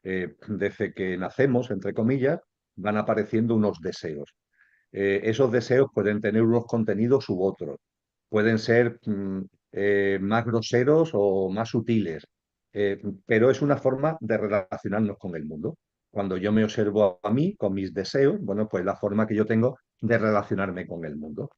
Desde que nacemos, entre comillas, van apareciendo unos deseos. Esos deseos pueden tener unos contenidos u otros. Pueden ser más groseros o más sutiles, pero es una forma de relacionarnos con el mundo. Cuando yo me observo a mí con mis deseos, bueno, pues la forma que yo tengo de relacionarme con el mundo.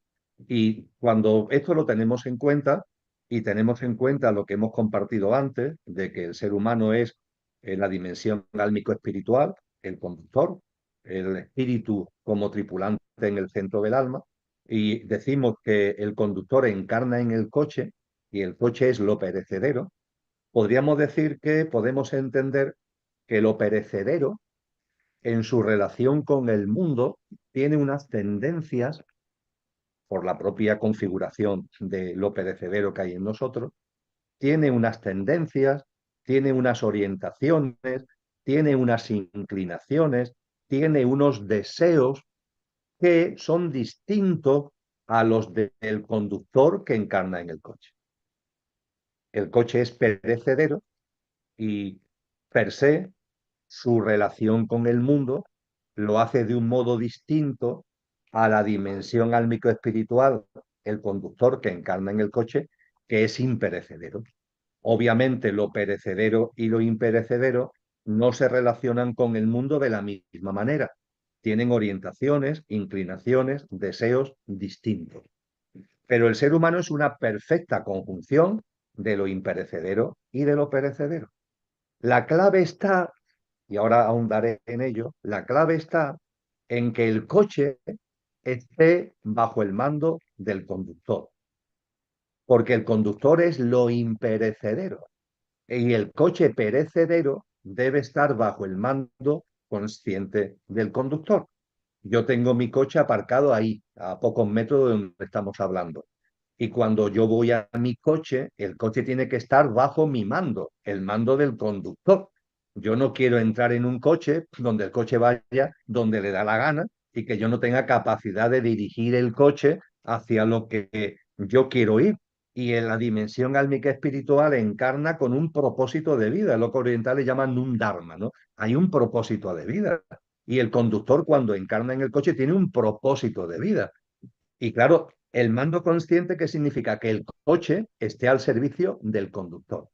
Y cuando esto lo tenemos en cuenta y tenemos en cuenta lo que hemos compartido antes, de que el ser humano es la dimensión álmico-espiritual, el conductor, el espíritu como tripulante en el centro del alma, y decimos que el conductor encarna en el coche y el coche es lo perecedero, podríamos decir que podemos entender que lo perecedero en su relación con el mundo tiene unas tendencias por la propia configuración de lo perecedero que hay en nosotros, tiene unas tendencias, tiene unas orientaciones, tiene unas inclinaciones, tiene unos deseos que son distintos a los del conductor que encarna en el coche. El coche es perecedero y per se su relación con el mundo lo hace de un modo distinto a la dimensión álmico-espiritual, el conductor que encarna en el coche, que es imperecedero. Obviamente lo perecedero y lo imperecedero no se relacionan con el mundo de la misma manera. Tienen orientaciones, inclinaciones, deseos distintos. Pero el ser humano es una perfecta conjunción de lo imperecedero y de lo perecedero. La clave está, y ahora ahondaré en ello, la clave está en que el coche esté bajo el mando del conductor, porque el conductor es lo imperecedero y el coche perecedero debe estar bajo el mando consciente del conductor. Yo tengo mi coche aparcado ahí, a pocos metros de donde estamos hablando. Y cuando yo voy a mi coche, el coche tiene que estar bajo mi mando, el mando del conductor. Yo no quiero entrar en un coche donde el coche vaya donde le da la gana y que yo no tenga capacidad de dirigir el coche hacia lo que yo quiero ir. Y en la dimensión álmica espiritual encarna con un propósito de vida, lo que orientales llaman un dharma, ¿no? Hay un propósito de vida. Y el conductor, cuando encarna en el coche, tiene un propósito de vida. Y claro, el mando consciente, ¿qué significa? Que el coche esté al servicio del conductor.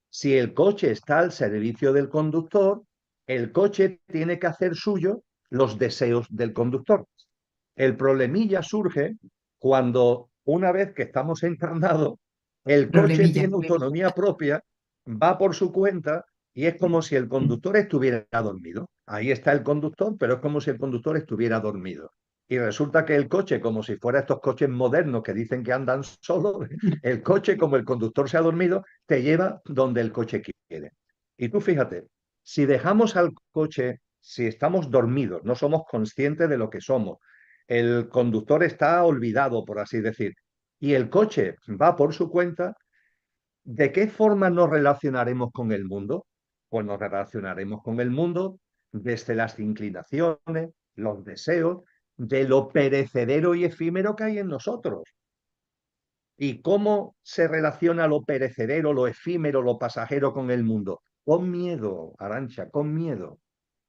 Si el coche está al servicio del conductor, el coche tiene que hacer suyo los deseos del conductor. El problemilla surge cuando, una vez que estamos encarnados, el coche Problemilla. tiene autonomía propia, va por su cuenta y es como si el conductor estuviera dormido. Ahí está el conductor, pero es como si el conductor estuviera dormido. Y resulta que el coche, como si fuera estos coches modernos que dicen que andan solos, el coche, como el conductor se ha dormido, te lleva donde el coche quiere. Y tú fíjate, si dejamos al coche, si estamos dormidos, no somos conscientes de lo que somos, el conductor está olvidado, por así decir, y el coche va por su cuenta, ¿de qué forma nos relacionaremos con el mundo? Pues nos relacionaremos con el mundo desde las inclinaciones, los deseos, de lo perecedero y efímero que hay en nosotros. ¿Y cómo se relaciona lo perecedero, lo efímero, lo pasajero con el mundo? Con miedo, Arancha, con miedo,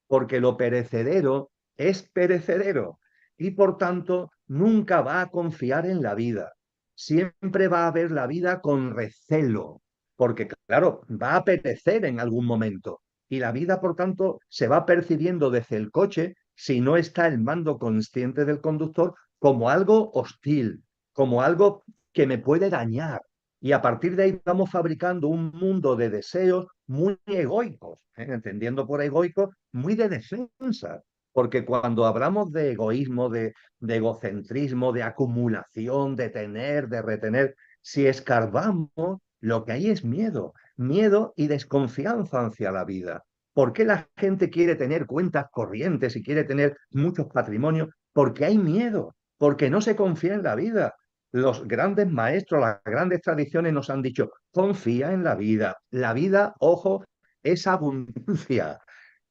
porque lo perecedero es perecedero y por tanto nunca va a confiar en la vida. Siempre va a ver la vida con recelo, porque claro, va a perecer en algún momento y la vida por tanto se va percibiendo desde el coche, si no está el mando consciente del conductor, como algo hostil, como algo que me puede dañar. Y a partir de ahí vamos fabricando un mundo de deseos muy egoicos, entendiendo por egoico, muy de defensa. Porque cuando hablamos de egoísmo, de egocentrismo, de acumulación, de tener, de retener, si escarbamos, lo que hay es miedo, miedo y desconfianza hacia la vida. ¿Por qué la gente quiere tener cuentas corrientes y quiere tener muchos patrimonios? Porque hay miedo, porque no se confía en la vida. Los grandes maestros, las grandes tradiciones nos han dicho, confía en la vida. La vida, ojo, es abundancia.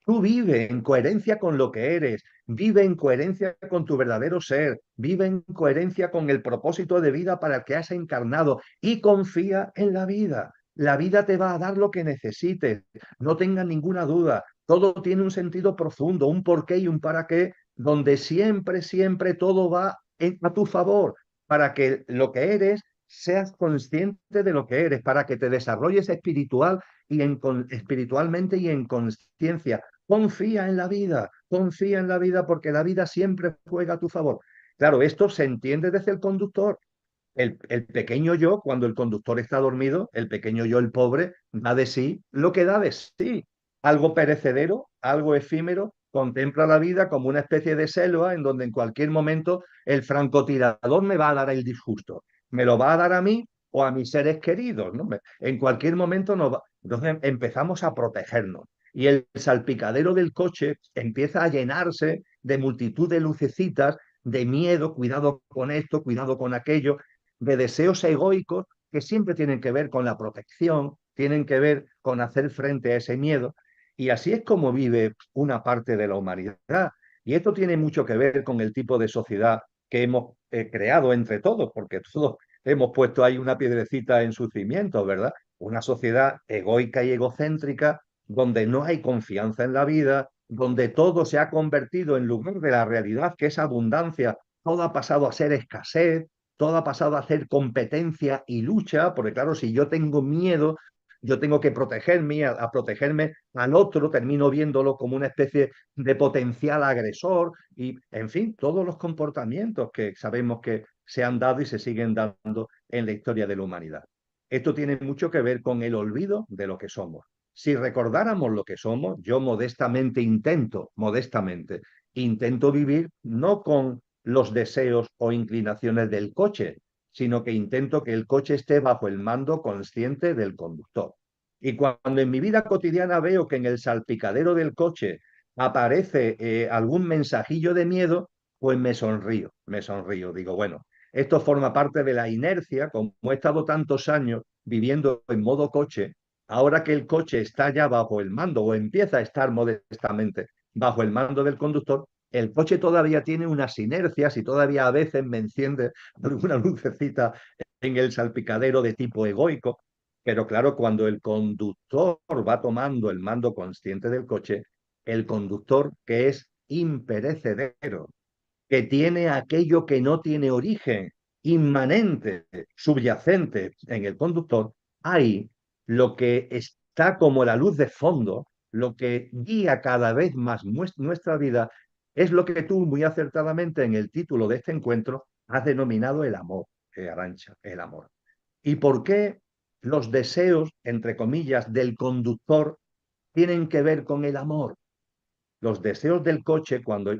Tú vive en coherencia con lo que eres, vive en coherencia con tu verdadero ser, vive en coherencia con el propósito de vida para el que has encarnado y confía en la vida. La vida te va a dar lo que necesites, no tengas ninguna duda. Todo tiene un sentido profundo, un porqué y un para qué, donde siempre, siempre todo va a tu favor, para que lo que eres seas consciente de lo que eres, para que te desarrolles espiritualmente y en conciencia. Confía en la vida porque la vida siempre juega a tu favor. Claro, esto se entiende desde el conductor. El pequeño yo, cuando el conductor está dormido, el pequeño yo, el pobre, da de sí lo que da de sí. Algo perecedero, algo efímero, contempla la vida como una especie de selva en donde en cualquier momento el francotirador me va a dar el disgusto. Me lo va a dar a mí o a mis seres queridos, ¿no? En cualquier momento nos va. Entonces empezamos a protegernos. Y el salpicadero del coche empieza a llenarse de multitud de lucecitas, de miedo, cuidado con esto, cuidado con aquello, de deseos egoicos que siempre tienen que ver con la protección, tienen que ver con hacer frente a ese miedo. Y así es como vive una parte de la humanidad. Y esto tiene mucho que ver con el tipo de sociedad que hemos creado entre todos, porque todos hemos puesto ahí una piedrecita en sus cimientos, ¿verdad? Una sociedad egoica y egocéntrica, donde no hay confianza en la vida, donde todo se ha convertido en lugar de la realidad, que es abundancia, todo ha pasado a ser escasez, todo ha pasado a ser competencia y lucha, porque claro, si yo tengo miedo, yo tengo que protegerme, a protegerme al otro, termino viéndolo como una especie de potencial agresor y, en fin, todos los comportamientos que sabemos que se han dado y se siguen dando en la historia de la humanidad. Esto tiene mucho que ver con el olvido de lo que somos. Si recordáramos lo que somos, yo intento vivir no con los deseos o inclinaciones del coche, sino que intento que el coche esté bajo el mando consciente del conductor. Y cuando en mi vida cotidiana veo que en el salpicadero del coche aparece algún mensajillo de miedo, pues me sonrío. Digo, bueno, esto forma parte de la inercia, como he estado tantos años viviendo en modo coche, ahora que el coche está ya bajo el mando o empieza a estar modestamente bajo el mando del conductor, el coche todavía tiene unas inercias y todavía a veces me enciende alguna lucecita en el salpicadero de tipo egoico, pero claro, cuando el conductor va tomando el mando consciente del coche, el conductor que es imperecedero, que tiene aquello que no tiene origen, inmanente, subyacente en el conductor, ahí lo que está como la luz de fondo, lo que guía cada vez más nuestra vida, es lo que tú muy acertadamente en el título de este encuentro has denominado el amor, Arantxa, el amor. ¿Y por qué los deseos, entre comillas, del conductor tienen que ver con el amor? Los deseos del coche, cuando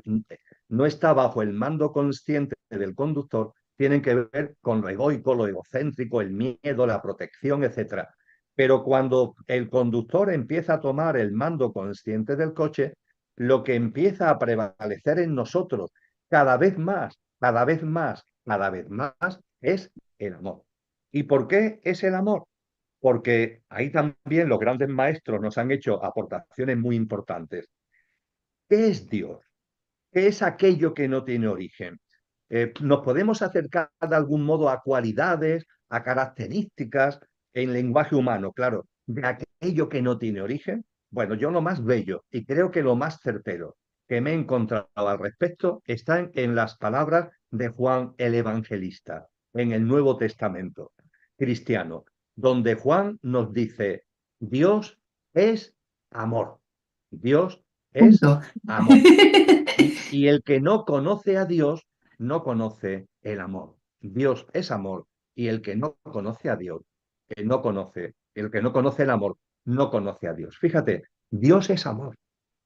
no está bajo el mando consciente del conductor, tienen que ver con lo egoico, lo egocéntrico, el miedo, la protección, etcétera. Pero cuando el conductor empieza a tomar el mando consciente del coche, lo que empieza a prevalecer en nosotros cada vez más, cada vez más, cada vez más, es el amor. ¿Y por qué es el amor? Porque ahí también los grandes maestros nos han hecho aportaciones muy importantes. ¿Qué es Dios? ¿Qué es aquello que no tiene origen? ¿Nos podemos acercar de algún modo a cualidades, a características en lenguaje humano, claro, de aquello que no tiene origen? Bueno, yo lo más bello y creo que lo más certero que me he encontrado al respecto están en las palabras de Juan el Evangelista, en el Nuevo Testamento cristiano, donde Juan nos dice, Dios es amor. Dios es Punto. amor. Y el que no conoce a Dios no conoce el amor. Dios es amor y el que no conoce a Dios, el que no conoce el amor, no conoce a Dios. Fíjate, Dios es amor.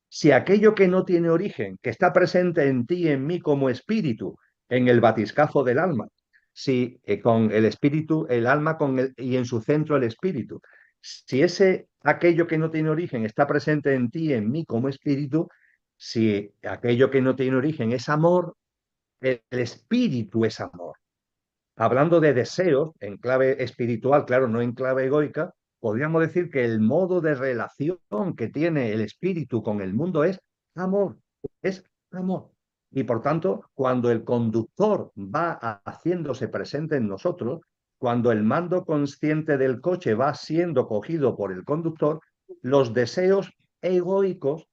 Si aquello que no tiene origen, que está presente en ti y en mí como espíritu, en el batiscafo del alma, si con el espíritu, el alma y en su centro el espíritu, si aquello que no tiene origen está presente en ti y en mí como espíritu, si aquello que no tiene origen es amor, el espíritu es amor. Hablando de deseos en clave espiritual, claro, no en clave egoica, podríamos decir que el modo de relación que tiene el espíritu con el mundo amor, es amor. Y por tanto, cuando el conductor va haciéndose presente en nosotros, cuando el mando consciente del coche va siendo cogido por el conductor, los deseos egoicos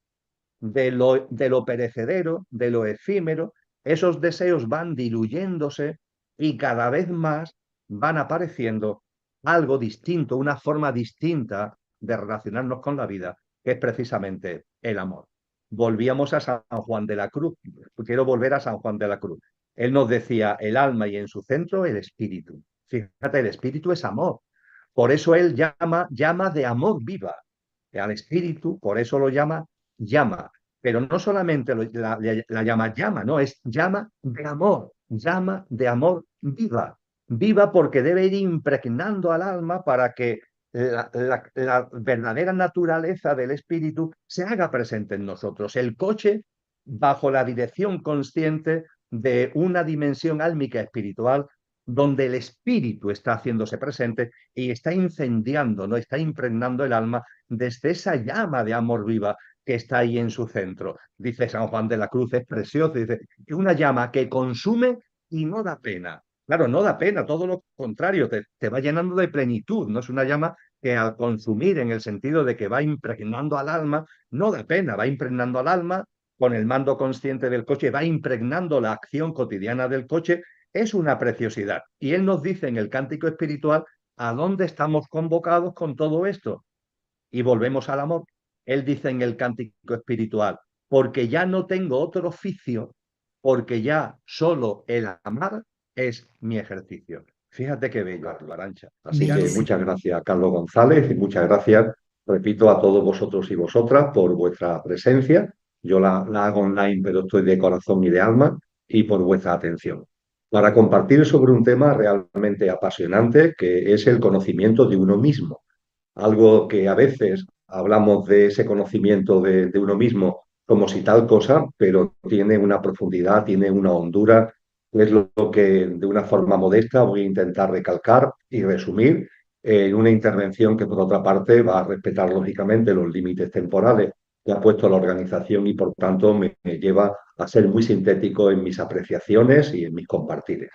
de lo perecedero, de lo efímero, esos deseos van diluyéndose y cada vez más van apareciendo algo distinto, una forma distinta de relacionarnos con la vida, que es precisamente el amor. Volvíamos a San Juan de la Cruz. Quiero volver a San Juan de la Cruz. Él nos decía el alma y en su centro el espíritu. Fíjate, el espíritu es amor. Por eso él llama de amor viva al espíritu, por eso lo llama, pero no solamente la llama, no, es llama de amor viva, viva porque debe ir impregnando al alma para que la verdadera naturaleza del espíritu se haga presente en nosotros. El coche, bajo la dirección consciente de una dimensión álmica espiritual, donde el espíritu está haciéndose presente y está incendiando, no está impregnando el alma desde esa llama de amor viva que está ahí en su centro. Dice San Juan de la Cruz, es precioso, dice, que una llama que consume y no da pena. Claro, no da pena, todo lo contrario, te va llenando de plenitud, no es una llama que al consumir en el sentido de que va impregnando al alma, no da pena, va impregnando al alma con el mando consciente del coche, va impregnando la acción cotidiana del coche, es una preciosidad. Y él nos dice en el cántico espiritual a dónde estamos convocados con todo esto. Y volvemos al amor. Él dice en el cántico espiritual, porque ya no tengo otro oficio, porque ya solo el amar es mi ejercicio. Fíjate qué bello, Arancha. Así que Bellísimo. muchas gracias, Carlos González, y muchas gracias, repito, a todos vosotros y vosotras por vuestra presencia. Yo la hago online, pero estoy de corazón y de alma, y por vuestra atención. Para compartir sobre un tema realmente apasionante, que es el conocimiento de uno mismo, algo que a veces hablamos de ese conocimiento de uno mismo como si tal cosa, pero tiene una profundidad, tiene una hondura, es lo que de una forma modesta voy a intentar recalcar y resumir en una intervención que por otra parte va a respetar lógicamente los límites temporales que ha puesto la organización y por tanto me lleva a ser muy sintético en mis apreciaciones y en mis compartires.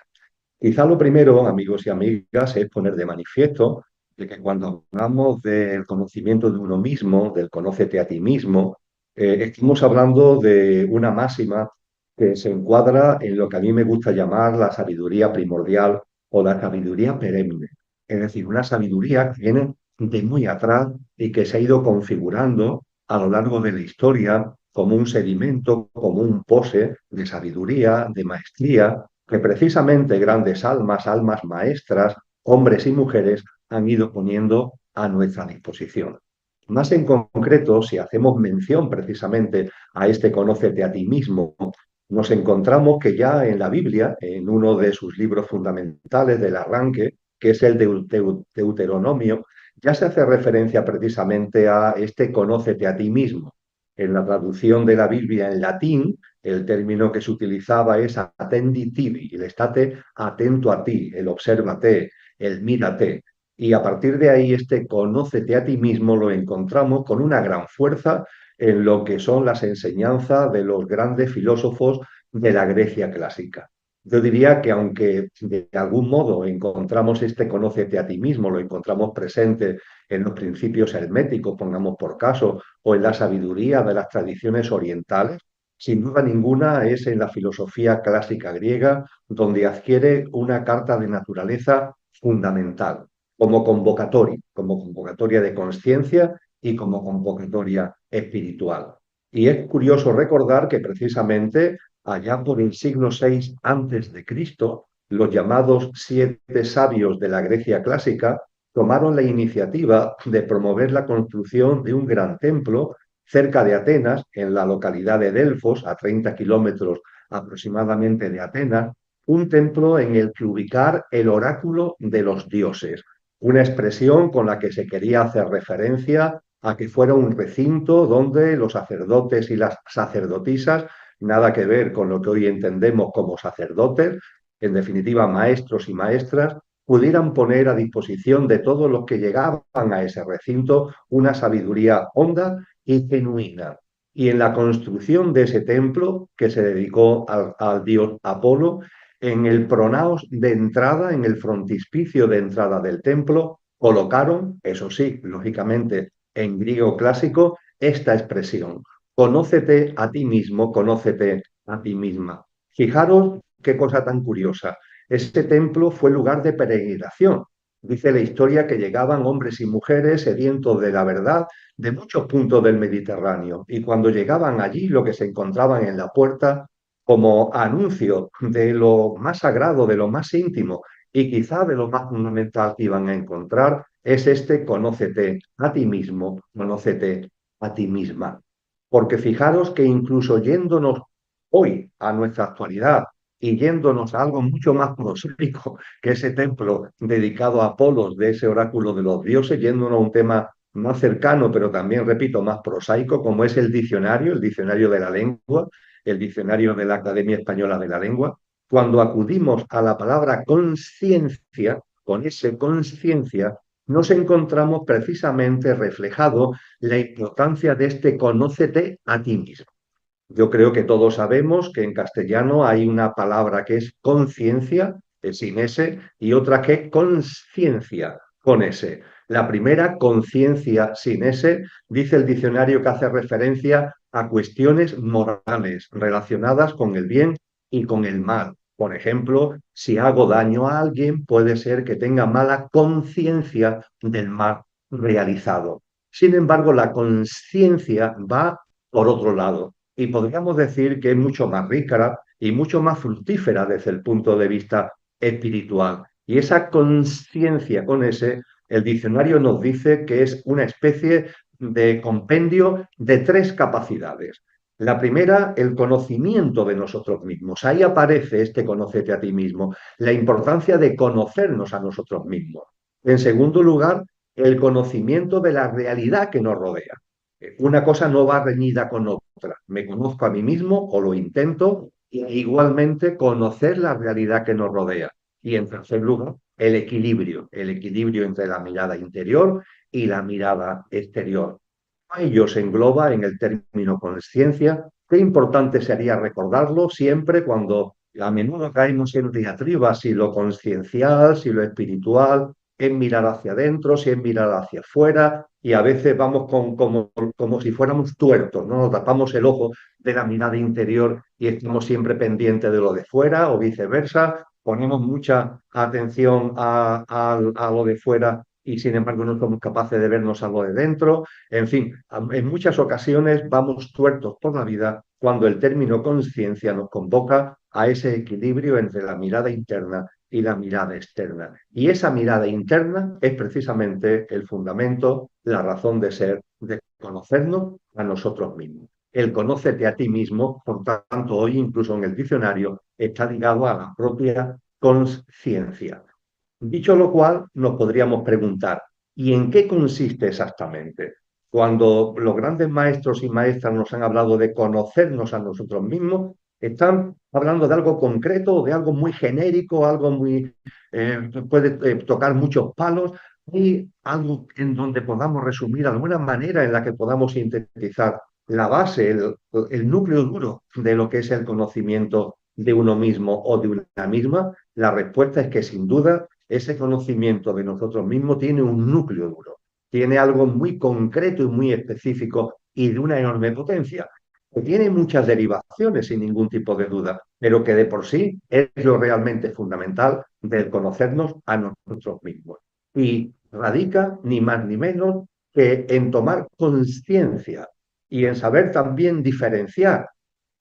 Quizá lo primero, amigos y amigas, es poner de manifiesto de que cuando hablamos del conocimiento de uno mismo, del conócete a ti mismo, estamos hablando de una máxima que se encuadra en lo que a mí me gusta llamar la sabiduría primordial o la sabiduría perenne. Es decir, una sabiduría que viene de muy atrás y que se ha ido configurando a lo largo de la historia como un sedimento, como un pose de sabiduría, de maestría que precisamente grandes almas, almas maestras, hombres y mujeres han ido poniendo a nuestra disposición. Más en concreto, si hacemos mención precisamente a este conócete a ti mismo, nos encontramos que ya en la Biblia, en uno de sus libros fundamentales del arranque, que es el Deuteronomio, ya se hace referencia precisamente a este conócete a ti mismo. En la traducción de la Biblia en latín, el término que se utilizaba es attendi tibi, el estate atento a ti, el obsérvate, el mírate. Y a partir de ahí, este conócete a ti mismo lo encontramos con una gran fuerza en lo que son las enseñanzas de los grandes filósofos de la Grecia clásica. Yo diría que aunque de algún modo encontramos este conócete a ti mismo, lo encontramos presente en los principios herméticos, pongamos por caso, o en la sabiduría de las tradiciones orientales, sin duda ninguna es en la filosofía clásica griega donde adquiere una carta de naturaleza fundamental, como convocatoria de conciencia y como convocatoria espiritual. Y es curioso recordar que precisamente allá por el siglo VI antes de Cristo, los llamados siete sabios de la Grecia clásica tomaron la iniciativa de promover la construcción de un gran templo cerca de Atenas, en la localidad de Delfos, a 30 kilómetros aproximadamente de Atenas, un templo en el que ubicar el oráculo de los dioses, una expresión con la que se quería hacer referencia a que fuera un recinto donde los sacerdotes y las sacerdotisas, nada que ver con lo que hoy entendemos como sacerdotes, en definitiva maestros y maestras, pudieran poner a disposición de todos los que llegaban a ese recinto una sabiduría honda y genuina. Y en la construcción de ese templo que se dedicó al dios Apolo, en el pronaos de entrada, en el frontispicio de entrada del templo, colocaron, eso sí, lógicamente en griego clásico, esta expresión: conócete a ti mismo, conócete a ti misma. Fijaros qué cosa tan curiosa. Este templo fue lugar de peregrinación. Dice la historia que llegaban hombres y mujeres sedientos de la verdad de muchos puntos del Mediterráneo, y cuando llegaban allí lo que se encontraban en la puerta como anuncio de lo más sagrado, de lo más íntimo y quizá de lo más fundamental que iban a encontrar es este: conócete a ti mismo, conócete a ti misma. Porque fijaros que incluso yéndonos hoy a nuestra actualidad y yéndonos a algo mucho más prosaico, que ese templo dedicado a Apolos, de ese oráculo de los dioses, yéndonos a un tema más cercano, pero también, repito, más prosaico, como es el diccionario de la lengua, el diccionario de la Academia Española de la Lengua, cuando acudimos a la palabra conciencia, con ese conciencia, nos encontramos precisamente reflejado la importancia de este conócete a ti mismo. Yo creo que todos sabemos que en castellano hay una palabra que es conciencia, sin S, y otra que conciencia, con S. La primera, conciencia sin S, dice el diccionario que hace referencia a cuestiones morales relacionadas con el bien y con el mal. Por ejemplo, si hago daño a alguien, puede ser que tenga mala conciencia del mal realizado. Sin embargo, la conciencia va por otro lado y podríamos decir que es mucho más rica y mucho más fructífera desde el punto de vista espiritual. Y esa conciencia con ese, el diccionario nos dice que es una especie de compendio de tres capacidades. La primera, el conocimiento de nosotros mismos. Ahí aparece este conócete a ti mismo, la importancia de conocernos a nosotros mismos. En segundo lugar, el conocimiento de la realidad que nos rodea. Una cosa no va reñida con otra. Me conozco a mí mismo o lo intento, e igualmente conocer la realidad que nos rodea. Y en tercer lugar, el equilibrio entre la mirada interior y la mirada exterior. Ello se engloba en el término conciencia. Qué importante sería recordarlo siempre cuando a menudo caemos en diatribas si lo conciencial, si lo espiritual, en mirar hacia adentro, si en mirar hacia afuera, y a veces vamos como si fuéramos tuertos, ¿no? Nos tapamos el ojo de la mirada interior y estamos siempre pendientes de lo de fuera o viceversa. Ponemos mucha atención a lo de fuera y sin embargo no somos capaces de vernos a lo de dentro. En fin, en muchas ocasiones vamos tuertos por la vida cuando el término conciencia nos convoca a ese equilibrio entre la mirada interna y la mirada externa. Y esa mirada interna es precisamente el fundamento, la razón de ser, de conocernos a nosotros mismos. El conócete a ti mismo, por tanto, hoy incluso en el diccionario está ligado a la propia conciencia. Dicho lo cual, nos podríamos preguntar, ¿y en qué consiste exactamente? Cuando los grandes maestros y maestras nos han hablado de conocernos a nosotros mismos, están hablando de algo concreto o de algo muy genérico, algo muy puede tocar muchos palos, y algo en donde podamos resumir alguna manera en la que podamos sintetizar la base, el núcleo duro de lo que es el conocimiento de uno mismo o de una misma. La respuesta es que sin duda ese conocimiento de nosotros mismos tiene un núcleo duro, tiene algo muy concreto y muy específico y de una enorme potencia, que tiene muchas derivaciones sin ningún tipo de duda, pero que de por sí es lo realmente fundamental del conocernos a nosotros mismos. Y radica ni más ni menos que en tomar conciencia y en saber también diferenciar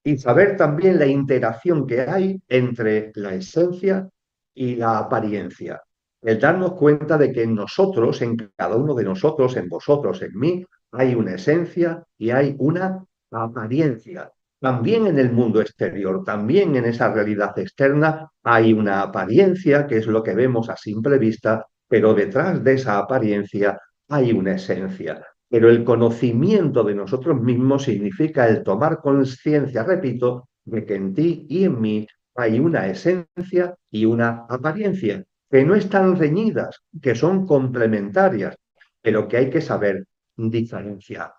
y saber también la interacción que hay entre la esencia y la apariencia. El darnos cuenta de que en nosotros, en cada uno de nosotros, en vosotros, en mí, hay una esencia y hay una apariencia. También en el mundo exterior, también en esa realidad externa, hay una apariencia que es lo que vemos a simple vista, pero detrás de esa apariencia hay una esencia. Pero el conocimiento de nosotros mismos significa el tomar conciencia, repito, de que en ti y en mí hay una esencia y una apariencia, que no están reñidas, que son complementarias, pero que hay que saber diferenciar.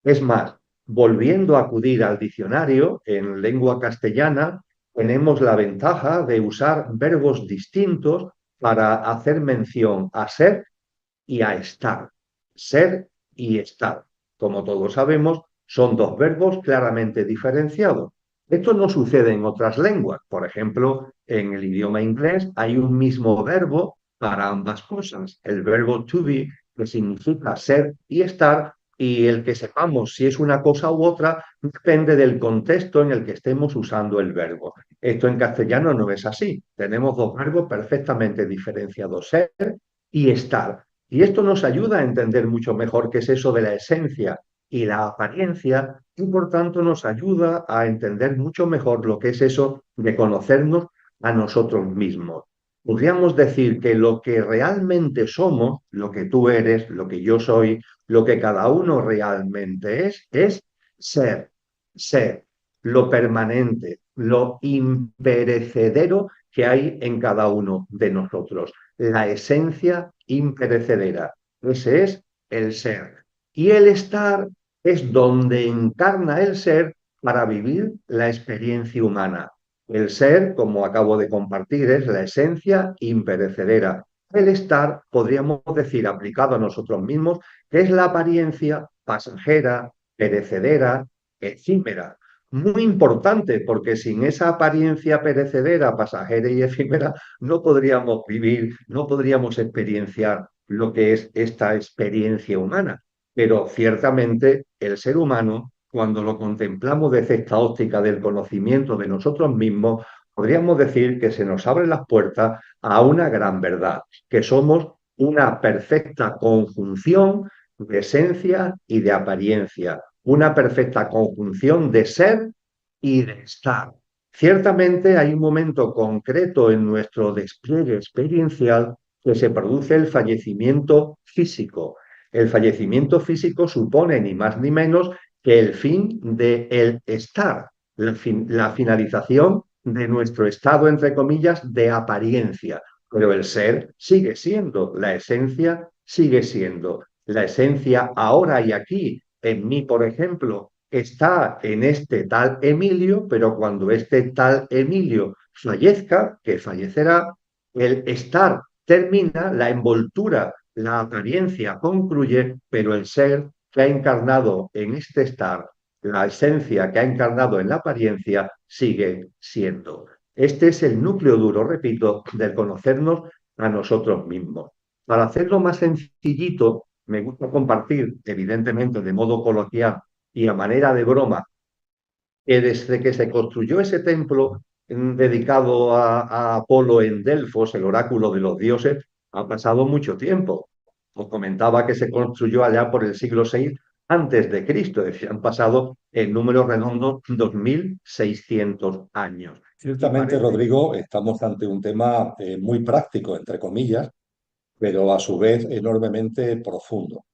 Es más, volviendo a acudir al diccionario en lengua castellana, tenemos la ventaja de usar verbos distintos para hacer mención a ser y a estar. Ser y estar. Como todos sabemos, son dos verbos claramente diferenciados. Esto no sucede en otras lenguas. Por ejemplo, en el idioma inglés hay un mismo verbo para ambas cosas. El verbo to be, que significa ser y estar, y el que sepamos si es una cosa u otra depende del contexto en el que estemos usando el verbo. Esto en castellano no es así. Tenemos dos verbos perfectamente diferenciados, ser y estar. Y esto nos ayuda a entender mucho mejor qué es eso de la esencia y la apariencia, y por tanto nos ayuda a entender mucho mejor lo que es eso de conocernos a nosotros mismos. Podríamos decir que lo que realmente somos, lo que tú eres, lo que yo soy, lo que cada uno realmente es ser, ser, lo permanente, lo imperecedero que hay en cada uno de nosotros, la esencia imperecedera. Ese es el ser. Y el estar es donde encarna el ser para vivir la experiencia humana. El ser, como acabo de compartir, es la esencia imperecedera. El estar, podríamos decir, aplicado a nosotros mismos, que es la apariencia pasajera, perecedera, efímera. Muy importante, porque sin esa apariencia perecedera, pasajera y efímera, no podríamos vivir, no podríamos experienciar lo que es esta experiencia humana. Pero ciertamente el ser humano, cuando lo contemplamos desde esta óptica del conocimiento de nosotros mismos, podríamos decir que se nos abren las puertas a una gran verdad, que somos una perfecta conjunción de esencia y de apariencia, una perfecta conjunción de ser y de estar. Ciertamente hay un momento concreto en nuestro despliegue experiencial que se produce el fallecimiento físico. El fallecimiento físico supone ni más ni menos que el fin del estar, la finalización de nuestro estado, entre comillas, de apariencia. Pero el ser sigue siendo, la esencia sigue siendo. La esencia ahora y aquí, en mí, por ejemplo, está en este tal Emilio, pero cuando este tal Emilio fallezca, que fallecerá, el estar termina, la envoltura, la apariencia concluye, pero el ser que ha encarnado en este estar, la esencia que ha encarnado en la apariencia, sigue siendo. Este es el núcleo duro, repito, del conocernos a nosotros mismos. Para hacerlo más sencillito, me gusta compartir, evidentemente de modo coloquial y a manera de broma, que desde que se construyó ese templo dedicado a Apolo en Delfos, el oráculo de los dioses, ha pasado mucho tiempo. Os comentaba que se construyó allá por el siglo VI antes de Cristo, es decir, han pasado en números redondos 2600 años. Y Ciertamente, parece Rodrigo, estamos ante un tema muy práctico, entre comillas, pero a su vez enormemente profundo,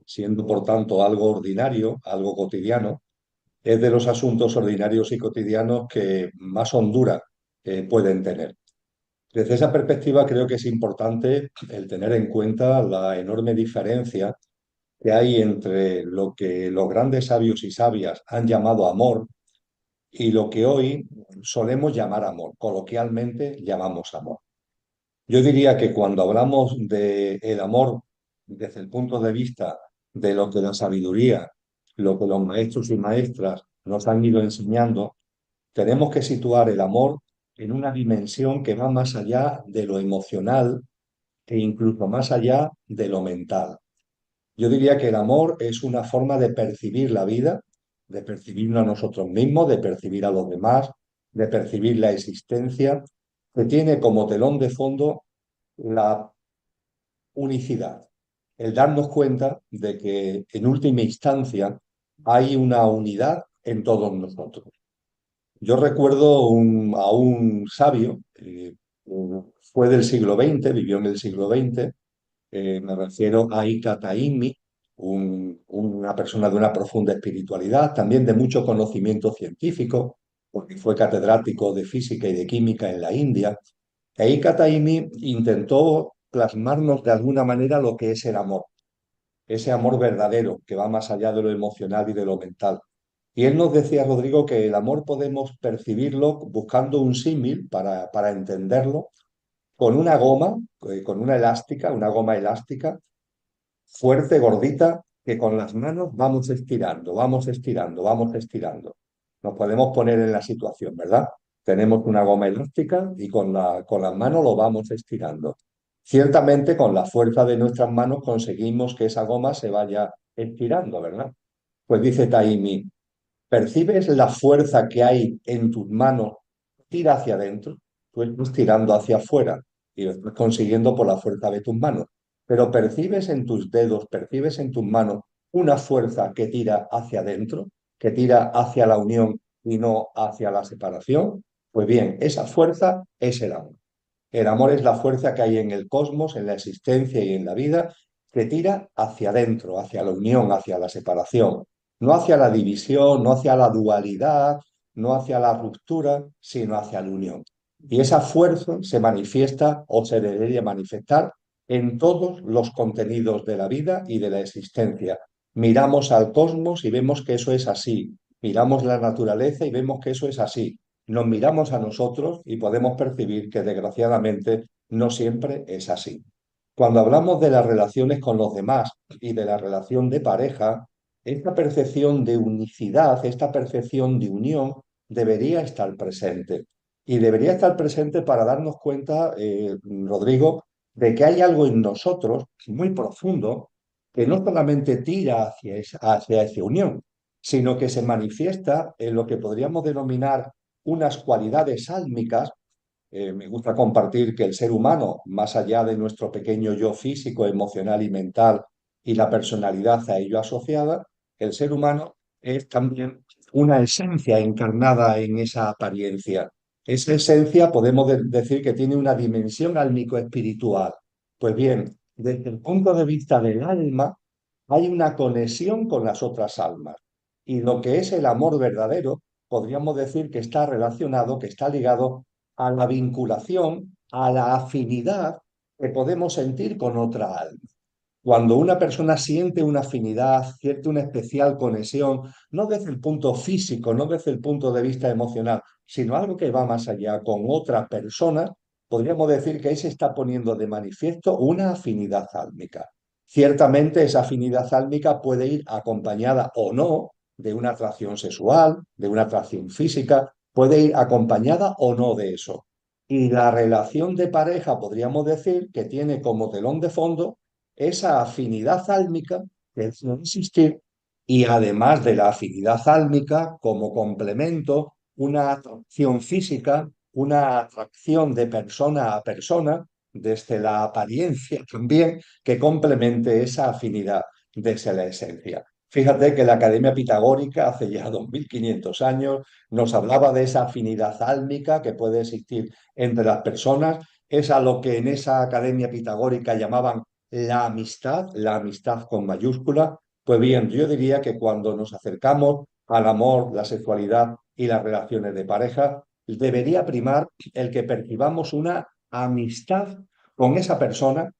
siendo por tanto algo ordinario, algo cotidiano. Es de los asuntos ordinarios y cotidianos que más hondura pueden tener. Desde esa perspectiva creo que es importante el tener en cuenta la enorme diferencia que hay entre lo que los grandes sabios y sabias han llamado amor y lo que hoy solemos llamar amor, coloquialmente llamamos amor. Yo diría que cuando hablamos de el amor desde el punto de vista de lo que la sabiduría, lo que los maestros y maestras nos han ido enseñando, tenemos que situar el amor en una dimensión que va más allá de lo emocional e incluso más allá de lo mental. Yo diría que el amor es una forma de percibir la vida, de percibirnos a nosotros mismos, de percibir a los demás, de percibir la existencia, que tiene como telón de fondo la unicidad, el darnos cuenta de que en última instancia hay una unidad en todos nosotros. Yo recuerdo a un sabio, fue del siglo XX, vivió en el siglo XX, me refiero a Ika Taimi, una persona de una profunda espiritualidad, también de mucho conocimiento científico, porque fue catedrático de física y de química en la India. E Ika Taimi intentó plasmarnos de alguna manera lo que es el amor, ese amor verdadero que va más allá de lo emocional y de lo mental. Y él nos decía, Rodrigo, que el amor podemos percibirlo buscando un símil para entenderlo, con una goma, con una goma elástica, fuerte, gordita, que con las manos vamos estirando, vamos estirando, vamos estirando. Nos podemos poner en la situación, ¿verdad? Tenemos una goma elástica y con las manos lo vamos estirando. Ciertamente con la fuerza de nuestras manos conseguimos que esa goma se vaya estirando, ¿verdad? Pues dice Taimi, ¿percibes la fuerza que hay en tus manos? Tira hacia adentro, tú estás tirando hacia afuera y lo estás consiguiendo por la fuerza de tus manos. Pero percibes en tus dedos, percibes en tus manos una fuerza que tira hacia adentro, que tira hacia la unión y no hacia la separación. Pues bien, esa fuerza es el amor. El amor es la fuerza que hay en el cosmos, en la existencia y en la vida, que tira hacia adentro, hacia la unión, hacia la separación, no hacia la división, no hacia la dualidad, no hacia la ruptura, sino hacia la unión. Y esa fuerza se manifiesta o se debería manifestar en todos los contenidos de la vida y de la existencia. Miramos al cosmos y vemos que eso es así. Miramos la naturaleza y vemos que eso es así. Nos miramos a nosotros y podemos percibir que desgraciadamente no siempre es así. Cuando hablamos de las relaciones con los demás y de la relación de pareja, esta percepción de unicidad, esta percepción de unión debería estar presente. Y debería estar presente para darnos cuenta, Rodrigo, de que hay algo en nosotros muy profundo que no solamente tira hacia esa unión, sino que se manifiesta en lo que podríamos denominar unas cualidades álmicas. Me gusta compartir que el ser humano, más allá de nuestro pequeño yo físico, emocional y mental y la personalidad a ello asociada, el ser humano es también una esencia encarnada en esa apariencia. Esa esencia podemos decir que tiene una dimensión álmico-espiritual. Pues bien, desde el punto de vista del alma, hay una conexión con las otras almas. Y lo que es el amor verdadero, podríamos decir que está relacionado, que está ligado a la vinculación, a la afinidad que podemos sentir con otra alma. Cuando una persona siente una afinidad, siente una especial conexión, no desde el punto físico, no desde el punto de vista emocional, sino algo que va más allá con otra persona, podríamos decir que ahí se está poniendo de manifiesto una afinidad álmica. Ciertamente esa afinidad álmica puede ir acompañada o no de una atracción sexual, de una atracción física, puede ir acompañada o no de eso. Y la relación de pareja podríamos decir que tiene como telón de fondo esa afinidad álmica que debe existir y además de la afinidad álmica, como complemento, una atracción física, una atracción de persona a persona, desde la apariencia también, que complemente esa afinidad desde la esencia. Fíjate que la Academia Pitagórica, hace ya 2500 años, nos hablaba de esa afinidad álmica que puede existir entre las personas. Es a lo que en esa Academia Pitagórica llamaban la amistad con mayúscula. Pues bien, yo diría que cuando nos acercamos al amor, la sexualidad y las relaciones de pareja, debería primar el que percibamos una amistad con esa persona,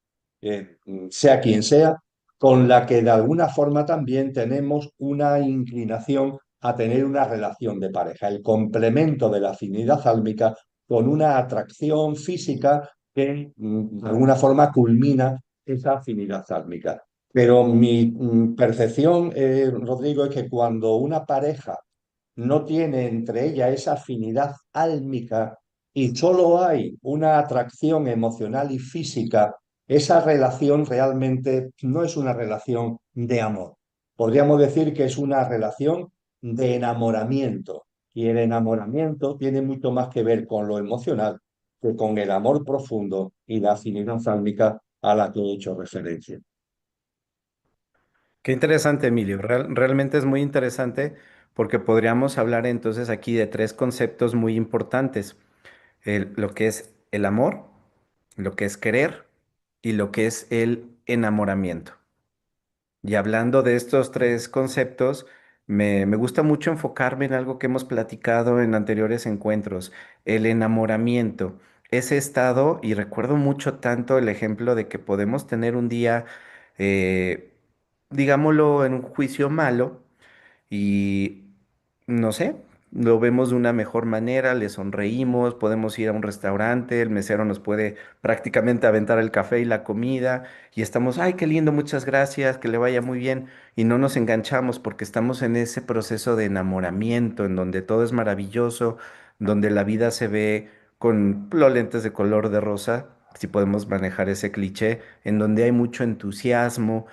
sea quien sea, con la que de alguna forma también tenemos una inclinación a tener una relación de pareja, el complemento de la afinidad álmica con una atracción física que de alguna forma culmina esa afinidad álmica. Pero mi percepción, Rodrigo, es que cuando una pareja no tiene entre ella esa afinidad álmica y solo hay una atracción emocional y física, esa relación realmente no es una relación de amor. Podríamos decir que es una relación de enamoramiento. Y el enamoramiento tiene mucho más que ver con lo emocional que con el amor profundo y la afinidad álmica a la que he hecho referencia. Qué interesante, Emilio. Realmente es muy interesante porque podríamos hablar entonces aquí de tres conceptos muy importantes. Lo que es el amor, lo que es querer y lo que es el enamoramiento. Y hablando de estos tres conceptos, me gusta mucho enfocarme en algo que hemos platicado en anteriores encuentros, el enamoramiento. Ese estado, y recuerdo mucho tanto el ejemplo de que podemos tener un día, eh, digámoslo, en un juicio malo, y no sé, lo vemos de una mejor manera, le sonreímos, podemos ir a un restaurante, el mesero nos puede prácticamente aventar el café y la comida y estamos, ay, qué lindo, muchas gracias, que le vaya muy bien y no nos enganchamos porque estamos en ese proceso de enamoramiento en donde todo es maravilloso, donde la vida se ve con los lentes de color de rosa, si podemos manejar ese cliché, en donde hay mucho entusiasmo,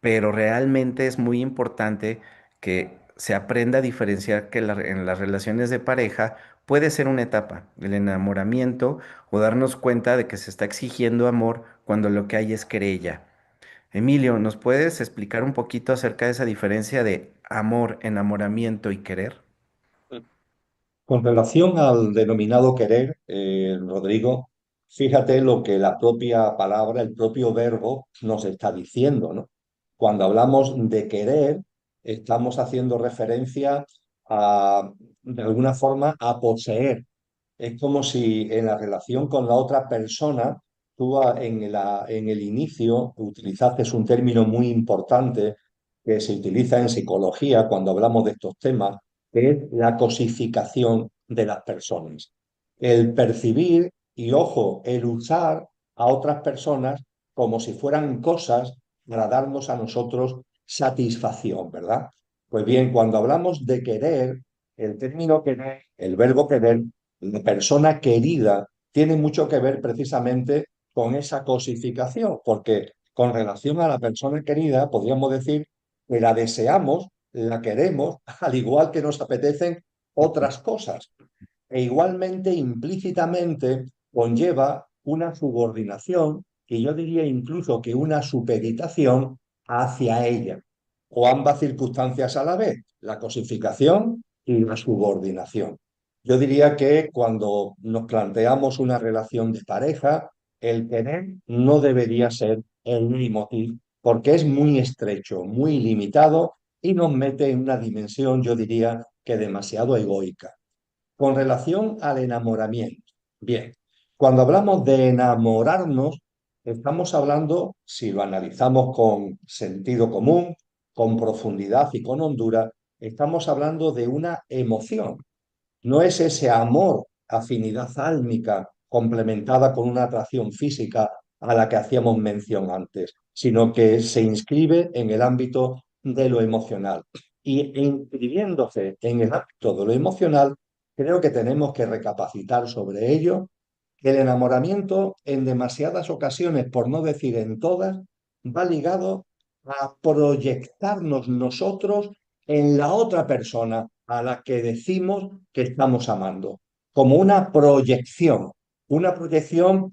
pero realmente es muy importante que se aprenda a diferenciar que en las relaciones de pareja puede ser una etapa, el enamoramiento o darnos cuenta de que se está exigiendo amor cuando lo que hay es querella. Emilio, ¿nos puedes explicar un poquito acerca de esa diferencia de amor, enamoramiento y querer? Con relación al denominado querer, Rodrigo, fíjate lo que la propia palabra, el propio verbo nos está diciendo, ¿no? Cuando hablamos de querer, estamos haciendo referencia a, de alguna forma, a poseer. Es como si en la relación con la otra persona, tú en el inicio utilizaste un término muy importante que se utiliza en psicología cuando hablamos de estos temas, que es la cosificación de las personas. El percibir y, ojo, el usar a otras personas como si fueran cosas para darnos a nosotros satisfacción, ¿verdad? Pues bien, cuando hablamos de querer, el término querer, el verbo querer, la persona querida tiene mucho que ver precisamente con esa cosificación, porque con relación a la persona querida podríamos decir que la deseamos, la queremos, al igual que nos apetecen otras cosas. E igualmente, implícitamente, conlleva una subordinación y yo diría incluso que una supeditación hacia ella, o ambas circunstancias a la vez, la cosificación y la subordinación. Yo diría que cuando nos planteamos una relación de pareja, el querer no debería ser el leitmotiv, porque es muy estrecho, muy limitado y nos mete en una dimensión, yo diría, que demasiado egoica. Con relación al enamoramiento, bien, cuando hablamos de enamorarnos, estamos hablando, si lo analizamos con sentido común, con profundidad y con hondura, estamos hablando de una emoción. No es ese amor, afinidad álmica complementada con una atracción física a la que hacíamos mención antes, sino que se inscribe en el ámbito de lo emocional. Y inscribiéndose en el ámbito de lo emocional, creo que tenemos que recapacitar sobre ello. El enamoramiento en demasiadas ocasiones, por no decir en todas, va ligado a proyectarnos nosotros en la otra persona a la que decimos que estamos amando, como una proyección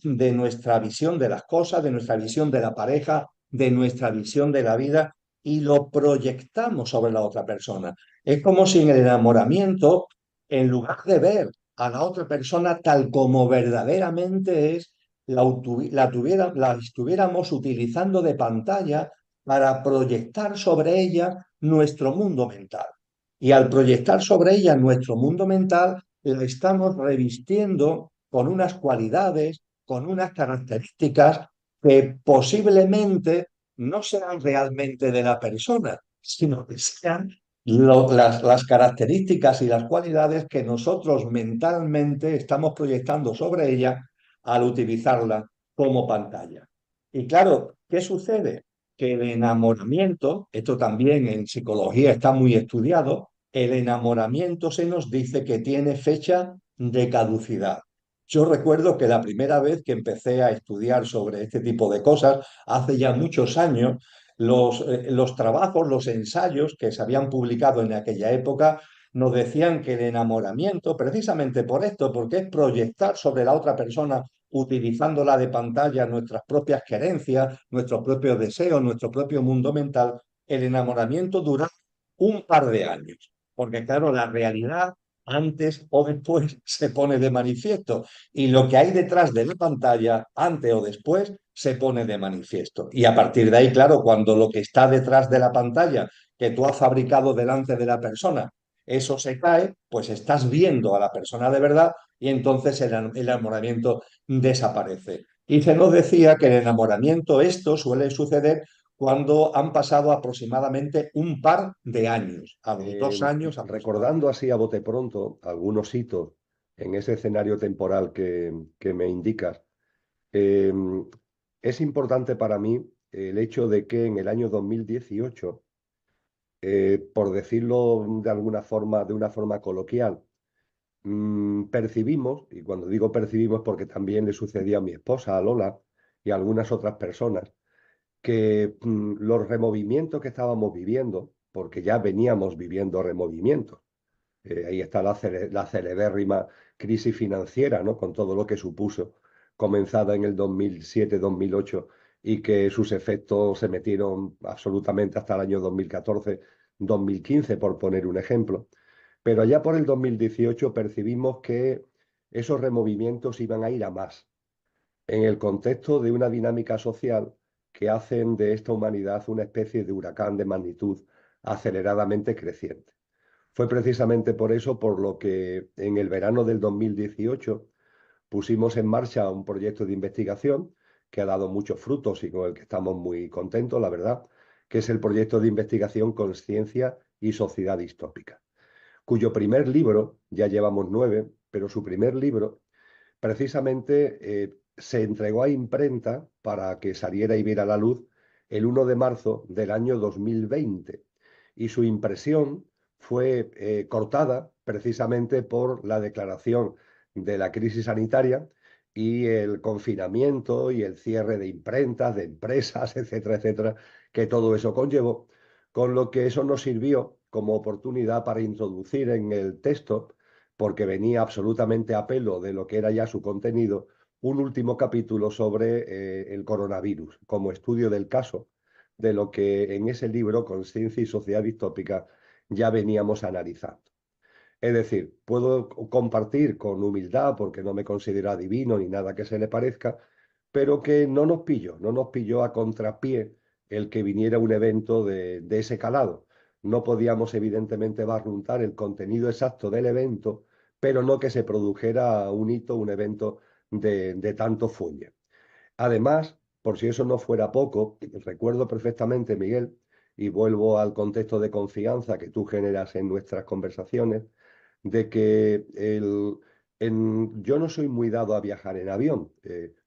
de nuestra visión de las cosas, de nuestra visión de la pareja, de nuestra visión de la vida, y lo proyectamos sobre la otra persona. Es como si en el enamoramiento, en lugar de ver a la otra persona tal como verdaderamente es, la estuviéramos utilizando de pantalla para proyectar sobre ella nuestro mundo mental. Y al proyectar sobre ella nuestro mundo mental, la estamos revistiendo con unas cualidades, con unas características que posiblemente no sean realmente de la persona, sino que sean las características y las cualidades que nosotros mentalmente estamos proyectando sobre ella al utilizarla como pantalla. Y claro, ¿qué sucede? Que el enamoramiento, esto también en psicología está muy estudiado, el enamoramiento se nos dice que tiene fecha de caducidad. Yo recuerdo que la primera vez que empecé a estudiar sobre este tipo de cosas, hace ya muchos años, los trabajos, los ensayos que se habían publicado en aquella época nos decían que el enamoramiento, precisamente por esto, porque es proyectar sobre la otra persona, utilizándola de pantalla, nuestras propias querencias, nuestros propios deseos, nuestro propio mundo mental, el enamoramiento dura un par de años, porque claro, la realidad antes o después se pone de manifiesto y lo que hay detrás de la pantalla, antes o después, se pone de manifiesto. Y a partir de ahí, claro, cuando lo que está detrás de la pantalla que tú has fabricado delante de la persona, eso se cae, pues estás viendo a la persona de verdad y entonces el enamoramiento desaparece. Y se nos decía que el enamoramiento, esto suele suceder cuando han pasado aproximadamente un par de años, a los 2 años Recordando aproximadamente. así a bote pronto algunos hitos en ese escenario temporal que me indicas, eh, es importante para mí el hecho de que en el año 2018, por decirlo de alguna forma, de una forma coloquial, percibimos, y cuando digo percibimos porque también le sucedió a mi esposa, a Lola, y a algunas otras personas, que los removimientos que estábamos viviendo, porque ya veníamos viviendo removimientos, ahí está la celebérrima crisis financiera, ¿no? Con todo lo que supuso, comenzada en el 2007-2008 y que sus efectos se metieron absolutamente hasta el año 2014-2015, por poner un ejemplo. Pero allá por el 2018 percibimos que esos removimientos iban a ir a más, en el contexto de una dinámica social que hacen de esta humanidad una especie de huracán de magnitud aceleradamente creciente. Fue precisamente por eso por lo que en el verano del 2018 pusimos en marcha un proyecto de investigación que ha dado muchos frutos y con el que estamos muy contentos, la verdad, que es el proyecto de investigación Consciencia y Sociedad Distópica, cuyo primer libro, ya llevamos 9, pero su primer libro precisamente se entregó a imprenta para que saliera y viera la luz el 1 de marzo del año 2020 y su impresión fue cortada precisamente por la declaración de la crisis sanitaria y el confinamiento y el cierre de imprentas, de empresas, etcétera, etcétera, que todo eso conllevó, con lo que eso nos sirvió como oportunidad para introducir en el texto, porque venía absolutamente a pelo de lo que era ya su contenido, un último capítulo sobre el coronavirus, como estudio del caso de lo que en ese libro, Consciencia y Sociedad Distópica, ya veníamos analizando. Es decir, puedo compartir con humildad, porque no me considero adivino ni nada que se le parezca, pero que no nos pilló a contrapié el que viniera un evento de ese calado. No podíamos, evidentemente, barruntar el contenido exacto del evento, pero no que se produjera un hito, un evento de tanto fuelle. Además, por si eso no fuera poco, recuerdo perfectamente, Miguel, y vuelvo al contexto de confianza que tú generas en nuestras conversaciones, de que yo no soy muy dado a viajar en avión,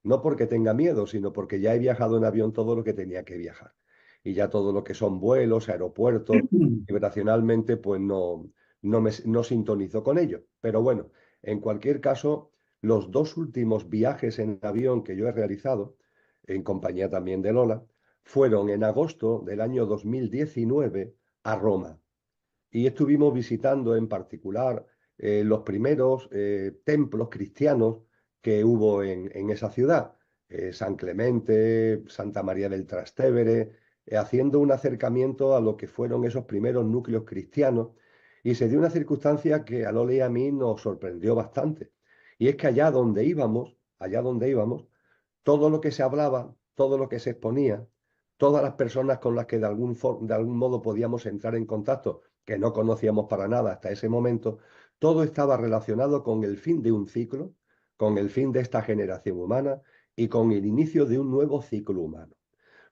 no porque tenga miedo, sino porque ya he viajado en avión todo lo que tenía que viajar. Y ya todo lo que son vuelos, aeropuertos, vibracionalmente, pues no sintonizo con ello. Pero bueno, en cualquier caso, los dos últimos viajes en avión que yo he realizado, en compañía también de Lola, fueron en agosto del año 2019 a Roma. Y estuvimos visitando en particular los primeros templos cristianos que hubo en esa ciudad, San Clemente, Santa María del Trastevere, haciendo un acercamiento a lo que fueron esos primeros núcleos cristianos. Y se dio una circunstancia que a Lola y a mí nos sorprendió bastante. Y es que allá donde íbamos, todo lo que se hablaba, todo lo que se exponía, todas las personas con las que de algún modo podíamos entrar en contacto, que no conocíamos para nada hasta ese momento, todo estaba relacionado con el fin de un ciclo, con el fin de esta generación humana y con el inicio de un nuevo ciclo humano,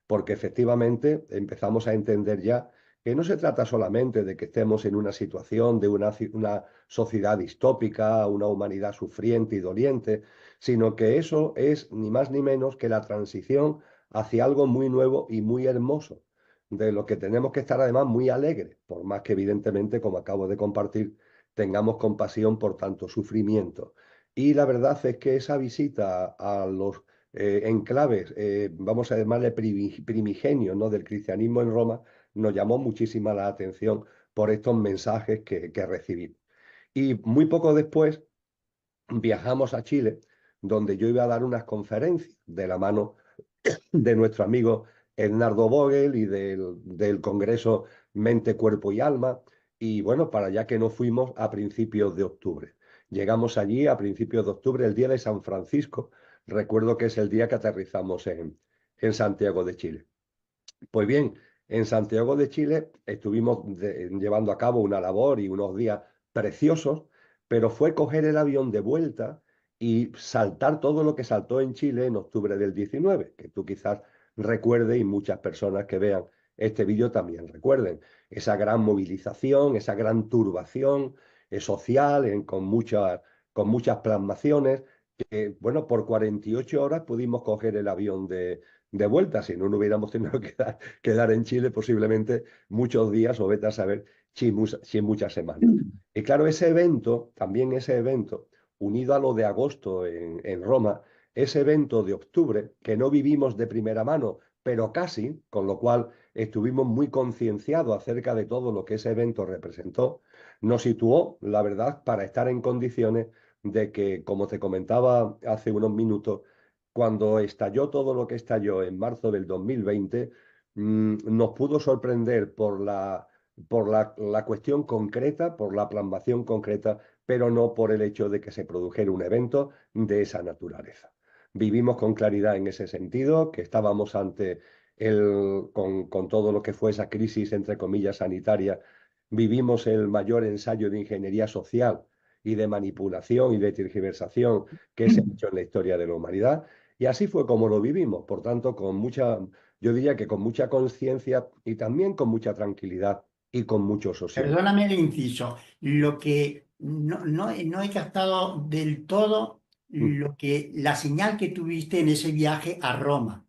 porque efectivamente empezamos a entender ya que no se trata solamente de que estemos en una situación de una sociedad distópica, una humanidad sufriente y doliente, sino que eso es ni más ni menos que la transición hacia algo muy nuevo y muy hermoso, de lo que tenemos que estar además muy alegres, por más que evidentemente, como acabo de compartir, tengamos compasión por tanto sufrimiento. Y la verdad es que esa visita a los enclaves, vamos a llamarle primigenios, ¿no?, del cristianismo en Roma, nos llamó muchísima la atención por estos mensajes que recibimos. Y muy poco después viajamos a Chile, donde yo iba a dar unas conferencias de la mano de nuestro amigo Ednardo Vogel y del Congreso Mente, Cuerpo y Alma. Y bueno, para allá que nos fuimos a principios de octubre. Llegamos allí a principios de octubre, el día de San Francisco. Recuerdo que es el día que aterrizamos en Santiago de Chile. Pues bien, en Santiago de Chile estuvimos llevando a cabo una labor y unos días preciosos, pero fue coger el avión de vuelta y saltar todo lo que saltó en Chile en octubre del 19, que tú quizás recuerde y muchas personas que vean este vídeo también recuerden esa gran movilización, esa gran turbación social con muchas plasmaciones. Que, bueno, por 48 horas pudimos coger el avión de vuelta, si no, no hubiéramos tenido que quedar en Chile posiblemente muchos días o vete a saber si muchas semanas. Y claro, ese evento, también ese evento, unido a lo de agosto en Roma, ese evento de octubre, que no vivimos de primera mano, pero casi, con lo cual estuvimos muy concienciados acerca de todo lo que ese evento representó, nos situó, la verdad, para estar en condiciones de que, como te comentaba hace unos minutos, cuando estalló todo lo que estalló en marzo del 2020, nos pudo sorprender por la cuestión concreta, por la plasmación concreta, pero no por el hecho de que se produjera un evento de esa naturaleza. Vivimos con claridad en ese sentido, que estábamos ante con todo lo que fue esa crisis, entre comillas, sanitaria, vivimos el mayor ensayo de ingeniería social y de manipulación y de tergiversación que se ha hecho en la historia de la humanidad. Y así fue como lo vivimos, por tanto, yo diría que con mucha conciencia y también con mucha tranquilidad y con mucho sosiego. Perdóname el inciso, lo que no he captado del todo Mm, la señal que tuviste en ese viaje a Roma.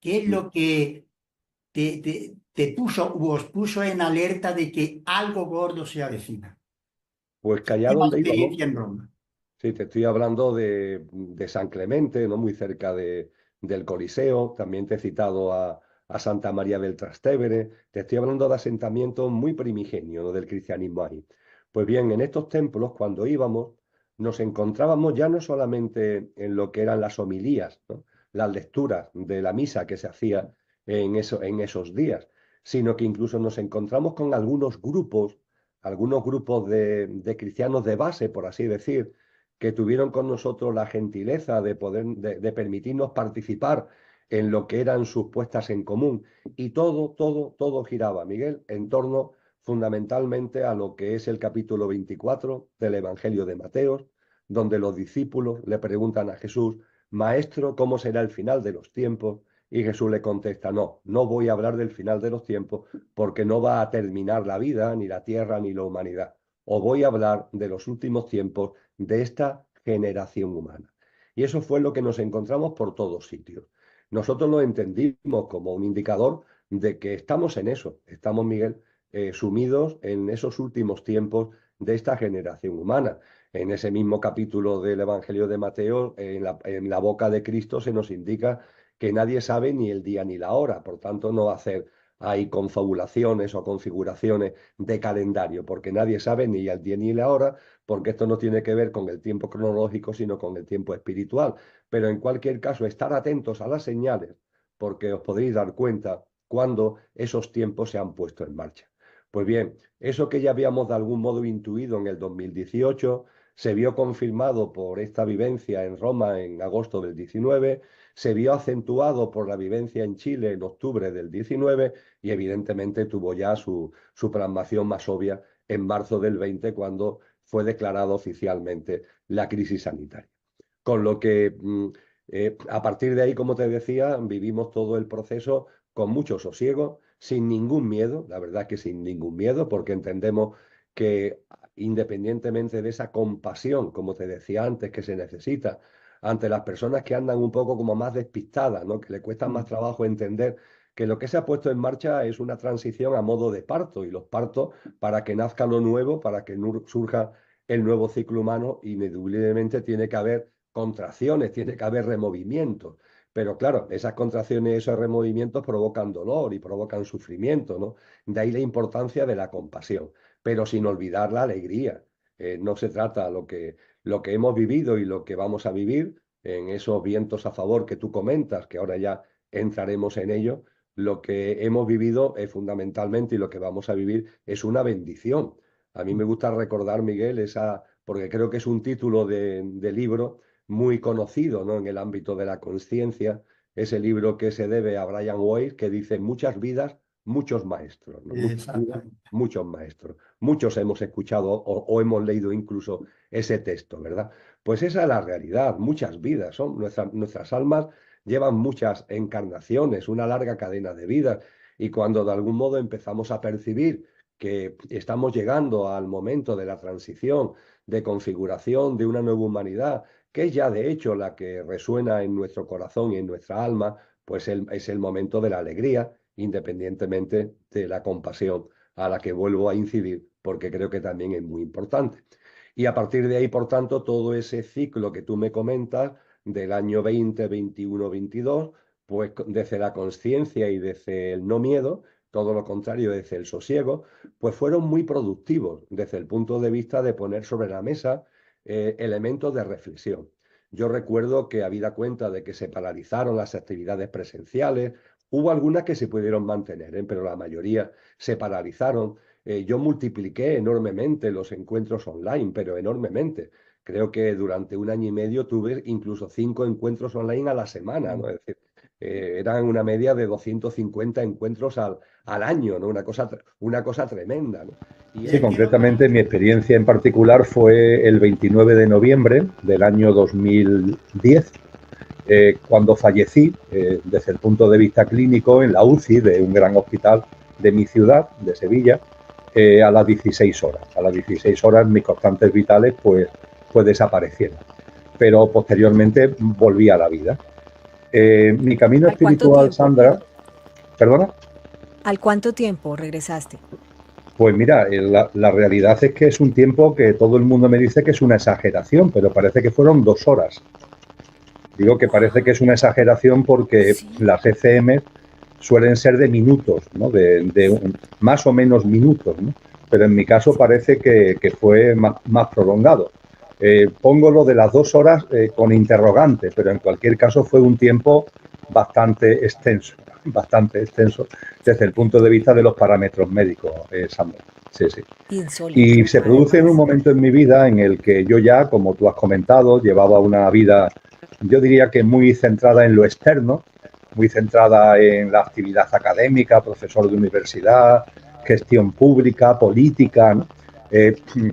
¿Qué es mm. lo que te puso o os puso en alerta de que algo gordo se avecina? Pues que allá ¿Qué la donde íbamos, experiencia en Roma? sí, te estoy hablando de San Clemente, ¿no? Muy cerca del Coliseo. También te he citado a Santa María del Trastevere. Te estoy hablando de asentamientos muy primigenios, ¿no? Del cristianismo ahí. Pues bien, en estos templos, cuando íbamos, nos encontrábamos ya no solamente en lo que eran las homilías, ¿no? Las lecturas de la misa que se hacía en esos días, sino que incluso nos encontramos con algunos grupos de cristianos de base, por así decir, que tuvieron con nosotros la gentileza de permitirnos participar en lo que eran sus puestas en común. Y todo giraba, Miguel, en torno fundamentalmente a lo que es el capítulo 24 del Evangelio de Mateo, donde los discípulos le preguntan a Jesús: Maestro, ¿cómo será el final de los tiempos? Y Jesús le contesta: no voy a hablar del final de los tiempos porque no va a terminar la vida, ni la tierra, ni la humanidad. Os voy a hablar de los últimos tiempos de esta generación humana. Y eso fue lo que nos encontramos por todos sitios. Nosotros lo entendimos como un indicador de que estamos en eso, estamos, Miguel, sumidos en esos últimos tiempos de esta generación humana. En ese mismo capítulo del Evangelio de Mateo, en la boca de Cristo se nos indica que nadie sabe ni el día ni la hora, por tanto no hacer hay confabulaciones o configuraciones de calendario, porque nadie sabe ni el día ni la hora, porque esto no tiene que ver con el tiempo cronológico, sino con el tiempo espiritual. Pero en cualquier caso, estar atentos a las señales, porque os podréis dar cuenta cuando esos tiempos se han puesto en marcha. Pues bien, eso que ya habíamos de algún modo intuido en el 2018, se vio confirmado por esta vivencia en Roma en agosto del 19, se vio acentuado por la vivencia en Chile en octubre del 19 y evidentemente tuvo ya su plasmación más obvia en marzo del 20, cuando fue declarada oficialmente la crisis sanitaria. Con lo que a partir de ahí, como te decía, vivimos todo el proceso con mucho sosiego, sin ningún miedo, la verdad que sin ningún miedo, porque entendemos que independientemente de esa compasión, como te decía antes, que se necesita ante las personas que andan un poco como más despistadas, ¿no? Que le cuesta más trabajo entender que lo que se ha puesto en marcha es una transición a modo de parto, y los partos, para que nazca lo nuevo, para que surja el nuevo ciclo humano, ineludiblemente tiene que haber contracciones, tiene que haber removimientos. Pero claro, esas contracciones y esos removimientos provocan dolor y provocan sufrimiento, ¿no? De ahí la importancia de la compasión, pero sin olvidar la alegría. No se trata lo que hemos vivido y lo que vamos a vivir en esos vientos a favor que tú comentas, que ahora ya entraremos en ello. Lo que hemos vivido es fundamentalmente, y lo que vamos a vivir es una bendición. A mí me gusta recordar, Miguel, porque creo que es un título de libro muy conocido, ¿no? En el ámbito de la conciencia, ese libro que se debe a Brian Weiss, que dice: muchas vidas, muchos maestros, ¿no? Muchas vidas, Exactamente. muchos maestros. Muchos hemos escuchado o hemos leído incluso ese texto, ¿verdad? Pues esa es la realidad, muchas vidas, son nuestras almas llevan muchas encarnaciones, una larga cadena de vidas, y cuando de algún modo empezamos a percibir que estamos llegando al momento de la transición, de configuración de una nueva humanidad, que es ya de hecho la que resuena en nuestro corazón y en nuestra alma, pues es el momento de la alegría, independientemente de la compasión, a la que vuelvo a incidir, porque creo que también es muy importante. Y a partir de ahí, por tanto, todo ese ciclo que tú me comentas del año 20, 21, 22, pues desde la conciencia y desde el no miedo, todo lo contrario, desde el sosiego, pues fueron muy productivos desde el punto de vista de poner sobre la mesa elementos de reflexión. Yo recuerdo que, habida cuenta de que se paralizaron las actividades presenciales, hubo algunas que se pudieron mantener, pero la mayoría se paralizaron. Yo multipliqué enormemente los encuentros online, pero enormemente. Creo que durante un año y medio tuve incluso 5 encuentros online a la semana, ¿no? Es decir, eran una media de 250 encuentros al año, ¿no? Una cosa tremenda, ¿no? Y Sí, concretamente mi experiencia en particular fue el 29 de noviembre del año 2010, cuando fallecí desde el punto de vista clínico en la UCI de un gran hospital de mi ciudad, de Sevilla, a las 16 horas. A las 16 horas mis constantes vitales pues desaparecieron, pero posteriormente volví a la vida. Mi camino espiritual, Sandra... ¿Perdona? ¿Al cuánto tiempo regresaste? Pues mira, la realidad es que es un tiempo que todo el mundo me dice que es una exageración, pero parece que fueron 2 horas. Digo que parece que es una exageración porque Sí. las ECM suelen ser de minutos, ¿no? Más o menos minutos, ¿no? Pero en mi caso parece que fue más prolongado. Pongo lo de las 2 horas con interrogante, pero en cualquier caso fue un tiempo bastante extenso desde el punto de vista de los parámetros médicos, Sandra. Sí, sí. Insólito. Y se produce en un momento en mi vida en el que yo ya, como tú has comentado, llevaba una vida, yo diría que muy centrada en lo externo, muy centrada en la actividad académica, profesor de universidad, gestión pública, política, ¿no?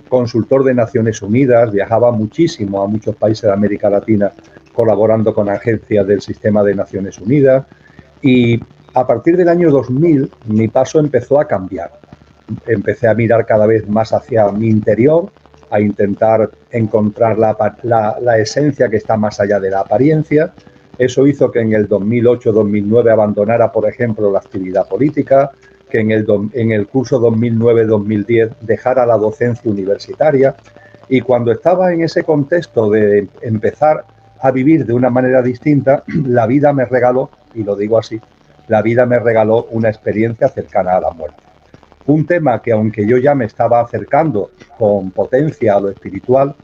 Consultor de Naciones Unidas, viajaba muchísimo a muchos países de América Latina colaborando con agencias del sistema de Naciones Unidas, y a partir del año 2000 mi paso empezó a cambiar. Empecé a mirar cada vez más hacia mi interior, a intentar encontrar la esencia que está más allá de la apariencia. Eso hizo que en el 2008-2009 abandonara, por ejemplo, la actividad política, que en el curso 2009-2010 dejara la docencia universitaria. Y cuando estaba en ese contexto de empezar a vivir de una manera distinta, la vida me regaló, y lo digo así, la vida me regaló una experiencia cercana a la muerte. Un tema que, aunque yo ya me estaba acercando con potencia a lo espiritual,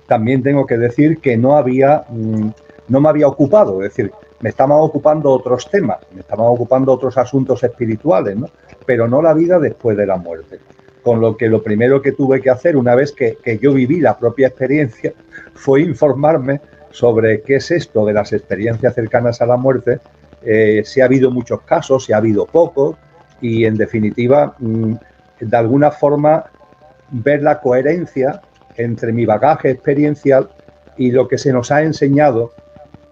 también tengo que decir que no me había ocupado, es decir, me estaban ocupando otros temas, me estaban ocupando otros asuntos espirituales, ¿no? Pero no la vida después de la muerte. Con lo que lo primero que tuve que hacer, una vez que yo viví la propia experiencia, fue informarme sobre qué es esto de las experiencias cercanas a la muerte, si ha habido muchos casos, si ha habido pocos, y en definitiva, de alguna forma, ver la coherencia entre mi bagaje experiencial y lo que se nos ha enseñado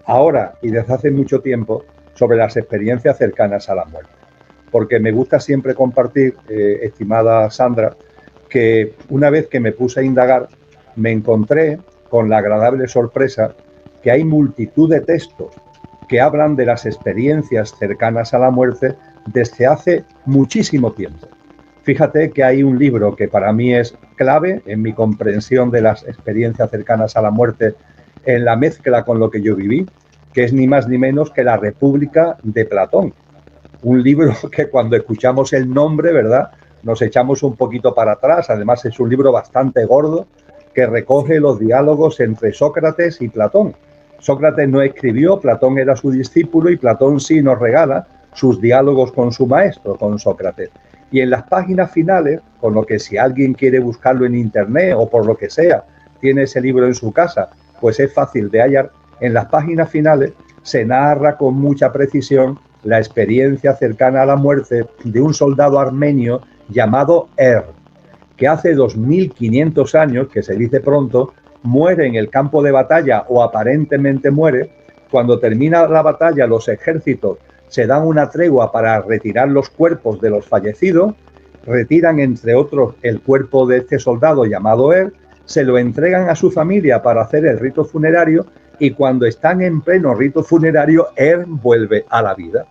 ahora y desde hace mucho tiempo sobre las experiencias cercanas a la muerte. Porque me gusta siempre compartir, estimada Sandra, que una vez que me puse a indagar, me encontré con la agradable sorpresa que hay multitud de textos que hablan de las experiencias cercanas a la muerte desde hace muchísimo tiempo. Fíjate que hay un libro que para mí es clave en mi comprensión de las experiencias cercanas a la muerte, en la mezcla con lo que yo viví, que es ni más ni menos que La República de Platón. Un libro que cuando escuchamos el nombre, ¿verdad?, nos echamos un poquito para atrás. Además es un libro bastante gordo que recoge los diálogos entre Sócrates y Platón. Sócrates no escribió, Platón era su discípulo, y Platón sí nos regala sus diálogos con su maestro, con Sócrates. Y en las páginas finales, con lo que si alguien quiere buscarlo en internet o por lo que sea, tiene ese libro en su casa, pues es fácil de hallar. En las páginas finales se narra con mucha precisión la experiencia cercana a la muerte de un soldado armenio llamado que hace 2500 años, que se dice pronto, muere en el campo de batalla, o aparentemente muere, cuando termina la batalla, los ejércitos se dan una tregua para retirar los cuerpos de los fallecidos, retiran, entre otros, el cuerpo de este soldado llamado Er, se lo entregan a su familia para hacer el rito funerario, y cuando están en pleno rito funerario, Er vuelve a la vida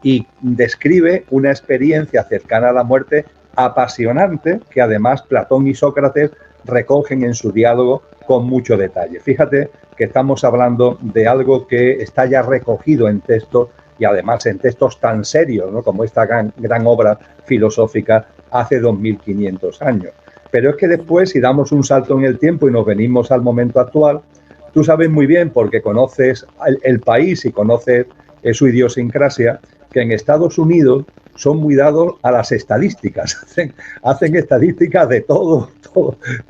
y describe una experiencia cercana a la muerte apasionante que además Platón y Sócrates recogen en su diálogo con mucho detalle. Fíjate que estamos hablando de algo que está ya recogido en textos, y además en textos tan serios, ¿no?, como esta gran obra filosófica hace 2500 años. Pero es que después, si damos un salto en el tiempo y nos venimos al momento actual, tú sabes muy bien, porque conoces el país y conoces su idiosincrasia, que en Estados Unidos son muy dados a las estadísticas. Hacen estadísticas de todo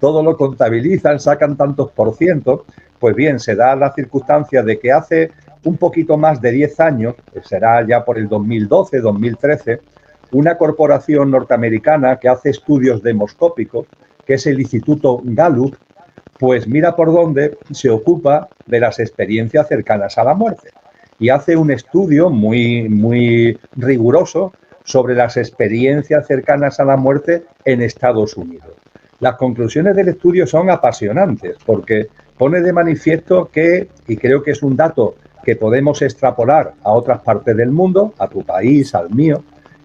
lo contabilizan, sacan tantos por cientos. Pues bien, se da la circunstancia de que hace un poquito más de 10 años, será ya por el 2012, 2013, una corporación norteamericana que hace estudios demoscópicos, que es el Instituto Gallup, pues mira por dónde se ocupa de las experiencias cercanas a la muerte. Y hace un estudio muy riguroso sobre las experiencias cercanas a la muerte en Estados Unidos. Las conclusiones del estudio son apasionantes, porque pone de manifiesto que, y creo que es un dato que podemos extrapolar a otras partes del mundo, a tu país, al mío,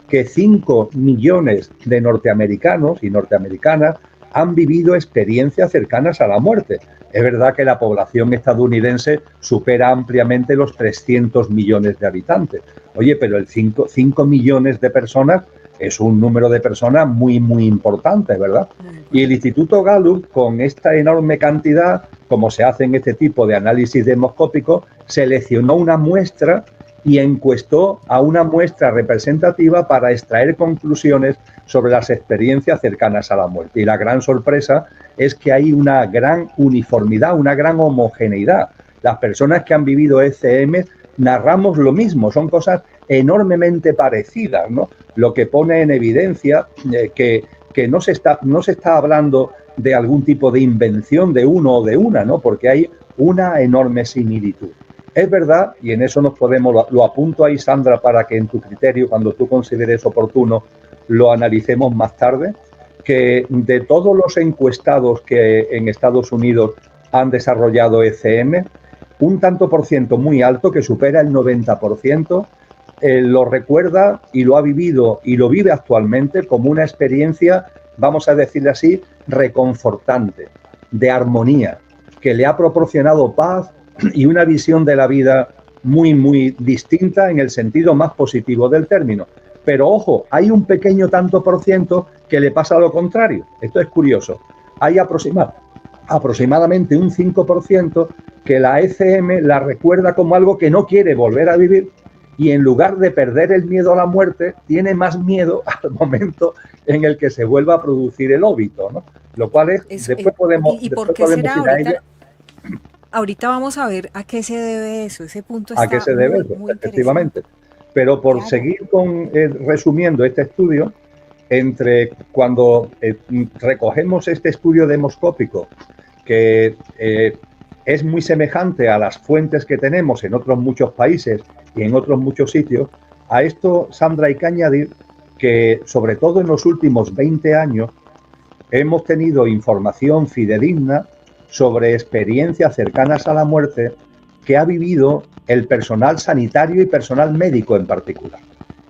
que 5 millones de norteamericanos y norteamericanas han vivido experiencias cercanas a la muerte. Es verdad que la población estadounidense supera ampliamente los 300 millones de habitantes. Oye, pero el 5 millones de personas es un número de personas muy importante, ¿verdad? Y el Instituto Gallup, con esta enorme cantidad, como se hace en este tipo de análisis demoscópico, seleccionó una muestra y encuestó a una muestra representativa para extraer conclusiones sobre las experiencias cercanas a la muerte. Y la gran sorpresa es que hay una gran uniformidad, una gran homogeneidad. Las personas que han vivido ECM narramos lo mismo, son cosas enormemente parecidas, ¿no? Lo que pone en evidencia que no se está hablando de algún tipo de invención de uno o de una, ¿no? Porque hay una enorme similitud. Es verdad, y en eso lo apunto ahí, Sandra, para que en tu criterio, cuando tú consideres oportuno, lo analicemos más tarde, que de todos los encuestados que en Estados Unidos han desarrollado ECM, un tanto por ciento muy alto, que supera el 90%, lo recuerda y lo ha vivido y lo vive actualmente como una experiencia, vamos a decirle así, reconfortante, de armonía, que le ha proporcionado paz y una visión de la vida muy distinta en el sentido más positivo del término. Pero ojo, hay un pequeño tanto por ciento que le pasa lo contrario. Esto es curioso. Hay aproximadamente un 5% que la ECM la recuerda como algo que no quiere volver a vivir, y en lugar de perder el miedo a la muerte, tiene más miedo al momento en el que se vuelva a producir el óbito, ¿no? Lo cual es, después podemos, ¿y después por qué podemos será ir a ello. Ahorita vamos a ver a qué se debe eso. Ese punto ¿A está qué se debe eso? muy Efectivamente. interesante. Pero por Claro. seguir resumiendo este estudio, cuando recogemos este estudio demoscópico, que es muy semejante a las fuentes que tenemos en otros muchos países y en otros muchos sitios, a esto, Sandra, hay que añadir que, sobre todo en los últimos 20 años, hemos tenido información fidedigna sobre experiencias cercanas a la muerte que ha vivido el personal sanitario y personal médico en particular.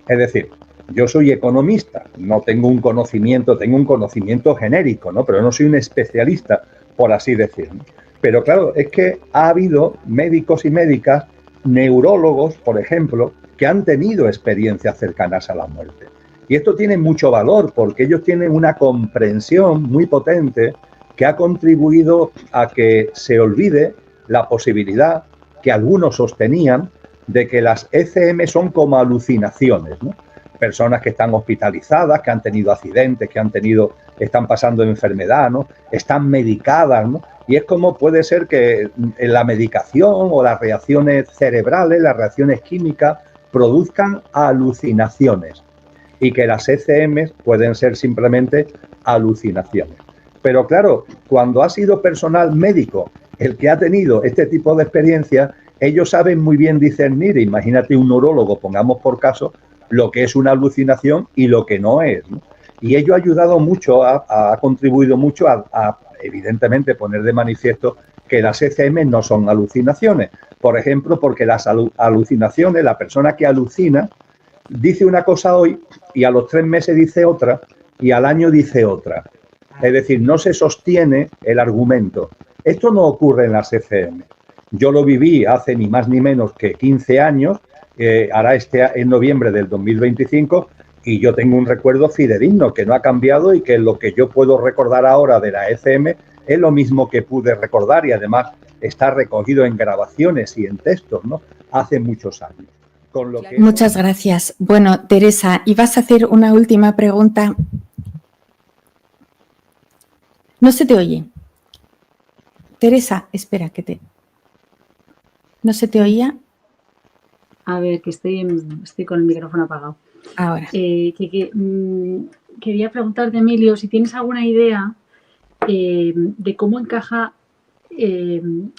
Es decir, yo soy economista, no tengo un conocimiento, tengo un conocimiento genérico, ¿no? Pero no soy un especialista, por así decirlo. Pero claro, es que ha habido médicos y médicas, neurólogos, por ejemplo, que han tenido experiencias cercanas a la muerte. Y esto tiene mucho valor porque ellos tienen una comprensión muy potente que ha contribuido a que se olvide la posibilidad que algunos sostenían de que las ECM son como alucinaciones, ¿no? Personas que están hospitalizadas, que han tenido accidentes, están pasando enfermedad, ¿no? Están medicadas, ¿no? Y es como puede ser que la medicación o las reacciones cerebrales, las reacciones químicas, produzcan alucinaciones y que las ECM pueden ser simplemente alucinaciones. Pero claro, cuando ha sido personal médico el que ha tenido este tipo de experiencia, ellos saben muy bien discernir, imagínate un neurólogo, pongamos por caso, lo que es una alucinación y lo que no es, ¿no? Y ello ha ayudado mucho, ha contribuido mucho a, evidentemente, poner de manifiesto que las ECM no son alucinaciones. Por ejemplo, porque las alucinaciones, la persona que alucina, dice una cosa hoy y a los 3 meses dice otra y al año dice otra. Es decir, no se sostiene el argumento. Esto no ocurre en las ECM. Yo lo viví hace ni más ni menos que 15 años, hará en noviembre del 2025, y yo tengo un recuerdo fidedigno que no ha cambiado y que lo que yo puedo recordar ahora de la ECM es lo mismo que pude recordar y además está recogido en grabaciones y en textos, ¿no? Hace muchos años. Con lo que... Muchas gracias. Bueno, Teresa, ¿ibas a hacer una última pregunta? No se te oye. Teresa, espera, ¿no se te oía? A ver, que estoy con el micrófono apagado. Ahora. Quería preguntarte, Emilio, si tienes alguna idea de cómo encaja,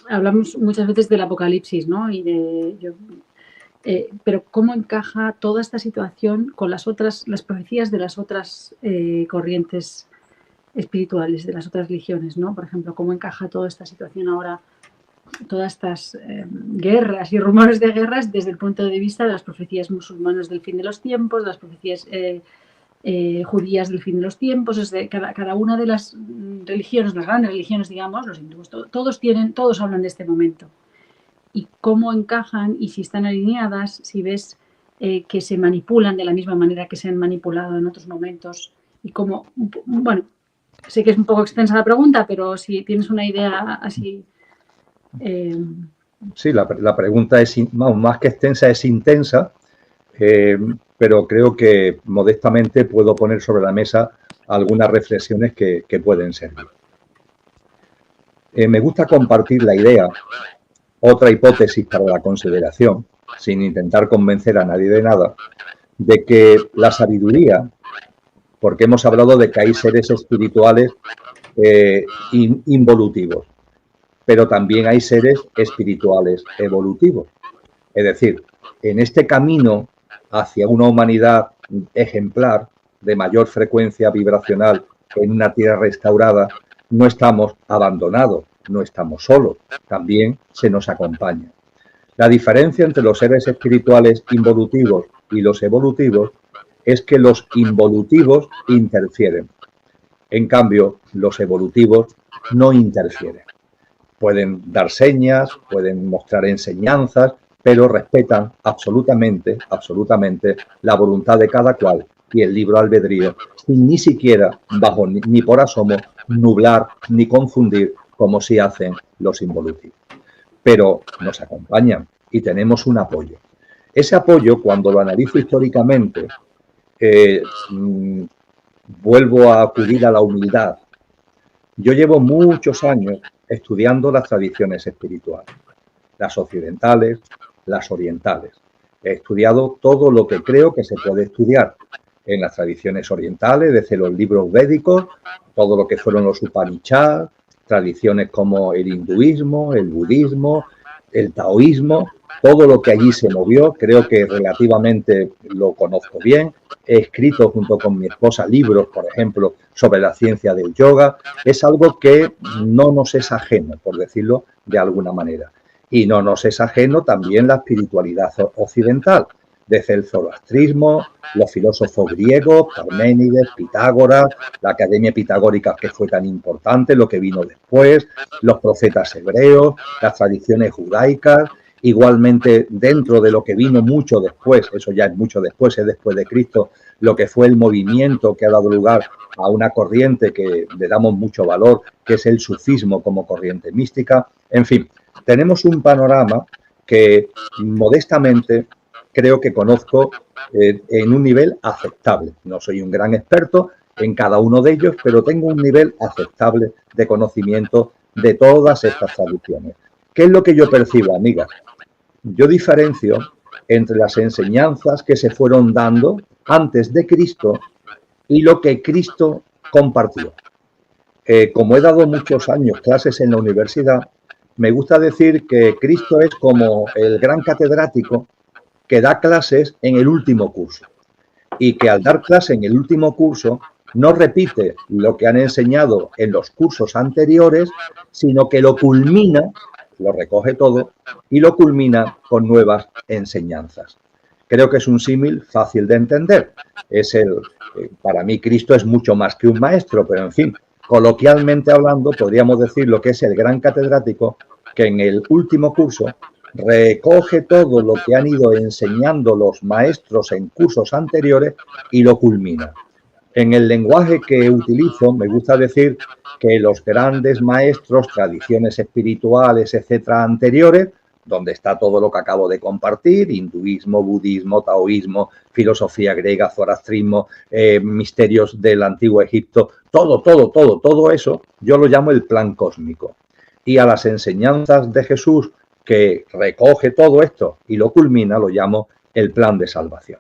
hablamos muchas veces del apocalipsis, ¿no? Pero cómo encaja toda esta situación con las profecías de las otras corrientes espirituales, de las otras religiones, ¿no? Por ejemplo, cómo encaja toda esta situación ahora, todas estas guerras y rumores de guerras desde el punto de vista de las profecías musulmanas del fin de los tiempos, de las profecías judías del fin de los tiempos, desde cada una de las religiones, las grandes religiones, digamos, los hindúes, todos hablan de este momento. Y cómo encajan y si están alineadas, si ves que se manipulan de la misma manera que se han manipulado en otros momentos y cómo, bueno, sé que es un poco extensa la pregunta, pero si tienes una idea así... Sí, la pregunta es más que extensa, es intensa, pero creo que modestamente puedo poner sobre la mesa algunas reflexiones que pueden servir. Me gusta compartir la idea, otra hipótesis para la consideración, sin intentar convencer a nadie de nada, de que la sabiduría, porque hemos hablado de que hay seres espirituales involutivos, pero también hay seres espirituales evolutivos. Es decir, en este camino hacia una humanidad ejemplar, de mayor frecuencia vibracional en una tierra restaurada, no estamos abandonados, no estamos solos, también se nos acompaña. La diferencia entre los seres espirituales involutivos y los evolutivos es que los involutivos interfieren. En cambio, los evolutivos no interfieren. Pueden dar señas, pueden mostrar enseñanzas, pero respetan absolutamente la voluntad de cada cual y el libre albedrío, sin ni siquiera, bajo ni por asomo, nublar ni confundir como sí hacen los involutivos. Pero nos acompañan y tenemos un apoyo. Ese apoyo, cuando lo analizo históricamente, vuelvo a acudir a la humildad. Yo llevo muchos años estudiando las tradiciones espirituales, las occidentales, las orientales. He estudiado todo lo que creo que se puede estudiar en las tradiciones orientales, desde los libros védicos, todo lo que fueron los Upanishads, tradiciones como el hinduismo, el budismo, el taoísmo, todo lo que allí se movió, creo que relativamente lo conozco bien. He escrito junto con mi esposa libros, por ejemplo, sobre la ciencia del yoga. Es algo que no nos es ajeno, por decirlo de alguna manera. Y no nos es ajeno también la espiritualidad occidental, desde el zoroastrismo, los filósofos griegos, Parménides, Pitágoras, la Academia Pitagórica que fue tan importante, lo que vino después, los profetas hebreos, las tradiciones judaicas. Igualmente, dentro de lo que vino mucho después, eso ya es mucho después, es después de Cristo, lo que fue el movimiento que ha dado lugar a una corriente que le damos mucho valor, que es el sufismo como corriente mística. En fin, tenemos un panorama que modestamente creo que conozco en un nivel aceptable. No soy un gran experto en cada uno de ellos, pero tengo un nivel aceptable de conocimiento de todas estas tradiciones. ¿Qué es lo que yo percibo, amigas? Yo diferencio entre las enseñanzas que se fueron dando antes de Cristo y lo que Cristo compartió. Como he dado muchos años clases en la universidad, me gusta decir que Cristo es como el gran catedrático que da clases en el último curso y que al dar clase en el último curso no repite lo que han enseñado en los cursos anteriores, sino que lo culmina, lo recoge todo y lo culmina con nuevas enseñanzas. Creo que es un símil fácil de entender. Para mí Cristo es mucho más que un maestro, pero en fin, coloquialmente hablando podríamos decir lo que es el gran catedrático que en el último curso recoge todo lo que han ido enseñando los maestros en cursos anteriores y lo culmina. En el lenguaje que utilizo, me gusta decir que los grandes maestros, tradiciones espirituales, etcétera, anteriores, donde está todo lo que acabo de compartir, hinduismo, budismo, taoísmo, filosofía griega, zoroastrismo, misterios del antiguo Egipto, todo eso, yo lo llamo el plan cósmico. Y a las enseñanzas de Jesús, que recoge todo esto y lo culmina, lo llamo el plan de salvación.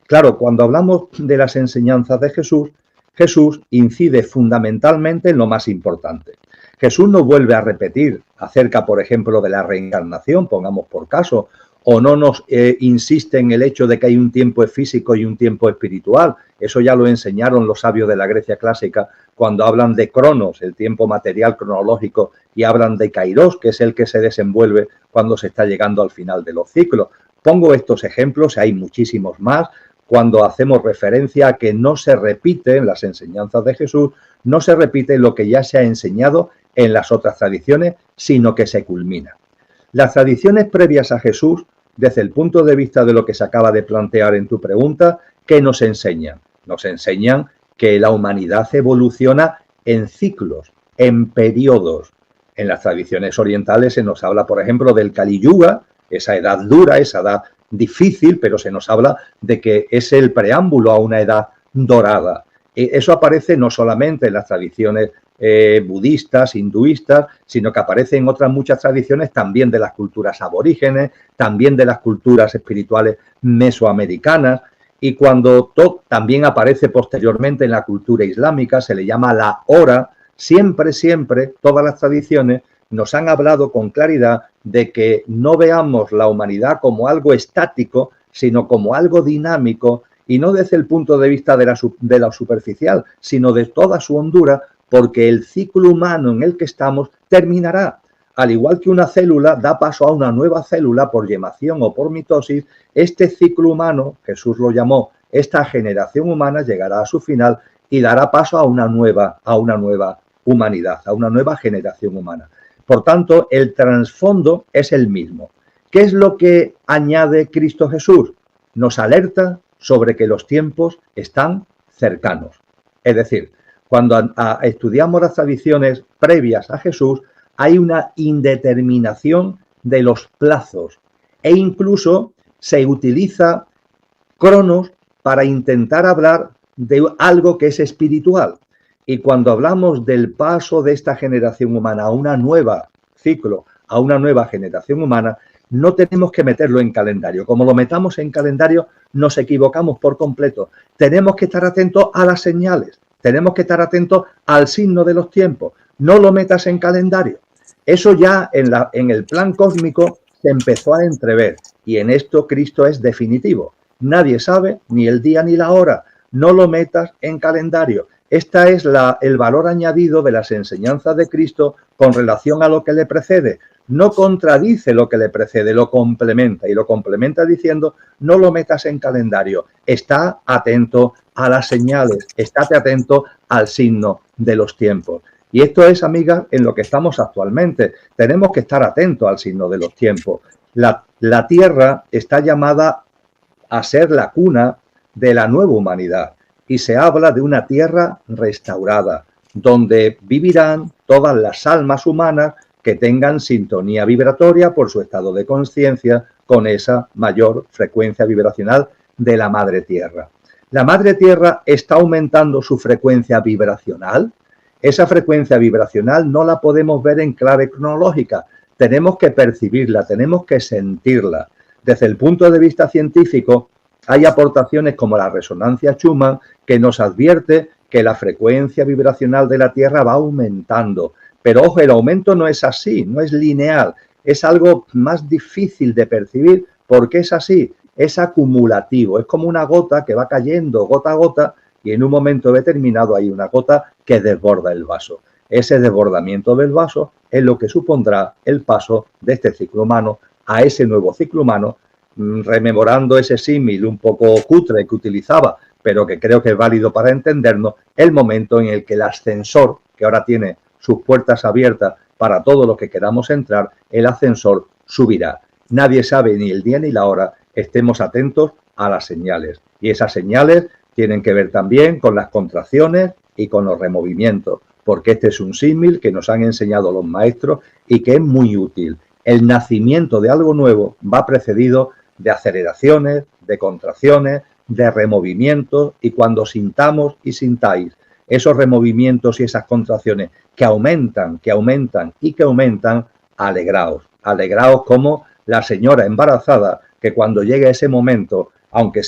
Claro, cuando hablamos de las enseñanzas de Jesús, Jesús incide fundamentalmente en lo más importante. Jesús no vuelve a repetir acerca, por ejemplo, de la reencarnación, pongamos por caso, o no nos insiste en el hecho de que hay un tiempo físico y un tiempo espiritual. Eso ya lo enseñaron los sabios de la Grecia clásica cuando hablan de Cronos, el tiempo material cronológico, y hablan de Kairos, que es el que se desenvuelve cuando se está llegando al final de los ciclos. Pongo estos ejemplos, hay muchísimos más, cuando hacemos referencia a que no se repite en las enseñanzas de Jesús, no se repite lo que ya se ha enseñado en las otras tradiciones, sino que se culmina. Las tradiciones previas a Jesús, desde el punto de vista de lo que se acaba de plantear en tu pregunta, ¿qué nos enseñan? Nos enseñan que la humanidad evoluciona en ciclos, en periodos. En las tradiciones orientales se nos habla, por ejemplo, del Kali Yuga, esa edad dura, esa edad difícil, pero se nos habla de que es el preámbulo a una edad dorada. Eso aparece no solamente en las tradiciones budistas, hinduistas, sino que aparece en otras muchas tradiciones también de las culturas aborígenes, también de las culturas espirituales mesoamericanas, y cuando también aparece posteriormente en la cultura islámica, se le llama la hora. Siempre, todas las tradiciones nos han hablado con claridad de que no veamos la humanidad como algo estático, sino como algo dinámico, y no desde el punto de vista de la superficial, sino de toda su hondura, porque el ciclo humano en el que estamos terminará. Al igual que una célula da paso a una nueva célula por yemación o por mitosis, este ciclo humano, Jesús lo llamó, esta generación humana llegará a su final y dará paso a una nueva humanidad, a una nueva generación humana. Por tanto, el trasfondo es el mismo. ¿Qué es lo que añade Cristo Jesús? Nos alerta sobre que los tiempos están cercanos. Es decir, cuando estudiamos las tradiciones previas a Jesús, hay una indeterminación de los plazos e incluso se utiliza Cronos para intentar hablar de algo que es espiritual. Y cuando hablamos del paso de esta generación humana a una nueva ciclo, a una nueva generación humana, no tenemos que meterlo en calendario. Como lo metamos en calendario, nos equivocamos por completo. Tenemos que estar atentos a las señales, tenemos que estar atentos al signo de los tiempos. No lo metas en calendario. Eso ya en el plan cósmico se empezó a entrever y en esto Cristo es definitivo. Nadie sabe ni el día ni la hora. No lo metas en calendario. Esta es el valor añadido de las enseñanzas de Cristo con relación a lo que le precede. No contradice lo que le precede, lo complementa y lo complementa diciendo no lo metas en calendario. Está atento a las señales, estate atento al signo de los tiempos. Y esto es, amigas, en lo que estamos actualmente. Tenemos que estar atentos al signo de los tiempos. La Tierra está llamada a ser la cuna de la nueva humanidad. Y se habla de una tierra restaurada, donde vivirán todas las almas humanas que tengan sintonía vibratoria por su estado de conciencia con esa mayor frecuencia vibracional de la Madre Tierra. La Madre Tierra está aumentando su frecuencia vibracional. Esa frecuencia vibracional no la podemos ver en clave cronológica. Tenemos que percibirla, tenemos que sentirla. Desde el punto de vista científico, hay aportaciones como la resonancia Schumann que nos advierte que la frecuencia vibracional de la Tierra va aumentando, Pero ojo, el aumento no es así, no es lineal, es algo más difícil de percibir porque es así, es acumulativo, es como una gota que va cayendo gota a gota y en un momento determinado hay una gota que desborda el vaso. Ese desbordamiento del vaso es lo que supondrá el paso de este ciclo humano a ese nuevo ciclo humano, rememorando ese símil un poco cutre que utilizaba, pero que creo que es válido para entendernos, el momento en el que el ascensor, que ahora tiene sus puertas abiertas para todos los que queramos entrar, el ascensor subirá. Nadie sabe ni el día ni la hora, estemos atentos a las señales. Y esas señales tienen que ver también con las contracciones y con los removimientos, porque este es un símil que nos han enseñado los maestros y que es muy útil. El nacimiento de algo nuevo va precedido de aceleraciones, de contracciones, de removimientos, y cuando sintamos y sintáis esos removimientos y esas contracciones que aumentan y que aumentan, alegraos. Alegraos como la señora embarazada que cuando llegue ese momento, aunque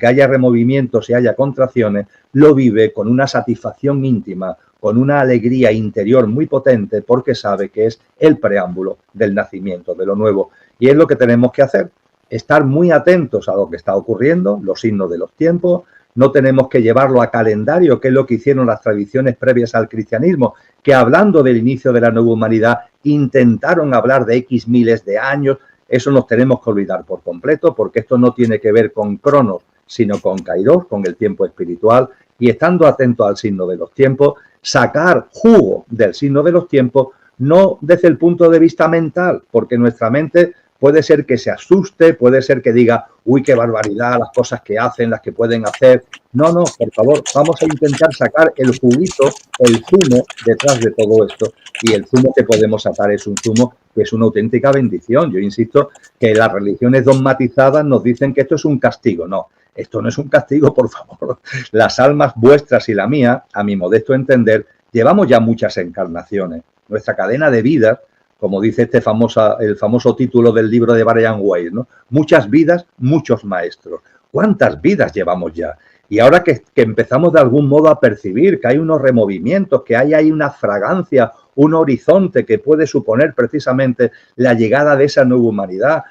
haya removimientos y haya contracciones, lo vive con una satisfacción íntima, con una alegría interior muy potente porque sabe que es el preámbulo del nacimiento de lo nuevo. Y es lo que tenemos que hacer, estar muy atentos a lo que está ocurriendo, los signos de los tiempos. No tenemos que llevarlo a calendario, que es lo que hicieron las tradiciones previas al cristianismo, que hablando del inicio de la nueva humanidad intentaron hablar de X miles de años. Eso nos tenemos que olvidar por completo, porque esto no tiene que ver con Cronos, sino con Kairos, con el tiempo espiritual, y estando atento al signo de los tiempos, sacar jugo del signo de los tiempos, no desde el punto de vista mental, porque nuestra mente puede ser que se asuste, puede ser que diga, uy, qué barbaridad, las cosas que hacen, las que pueden hacer. No, por favor, vamos a intentar sacar el juguito, el zumo detrás de todo esto. Y el zumo que podemos sacar es un zumo que es una auténtica bendición. Yo insisto que las religiones dogmatizadas nos dicen que esto es un castigo. No, esto no es un castigo, por favor. Las almas vuestras y la mía, a mi modesto entender, llevamos ya muchas encarnaciones. Nuestra cadena de vidas, como dice el famoso título del libro de Brian Weiss, ¿no? Muchas vidas, muchos maestros. ¿Cuántas vidas llevamos ya? Y ahora que empezamos de algún modo a percibir que hay unos removimientos, que hay una fragancia, un horizonte que puede suponer precisamente la llegada de esa nueva humanidad,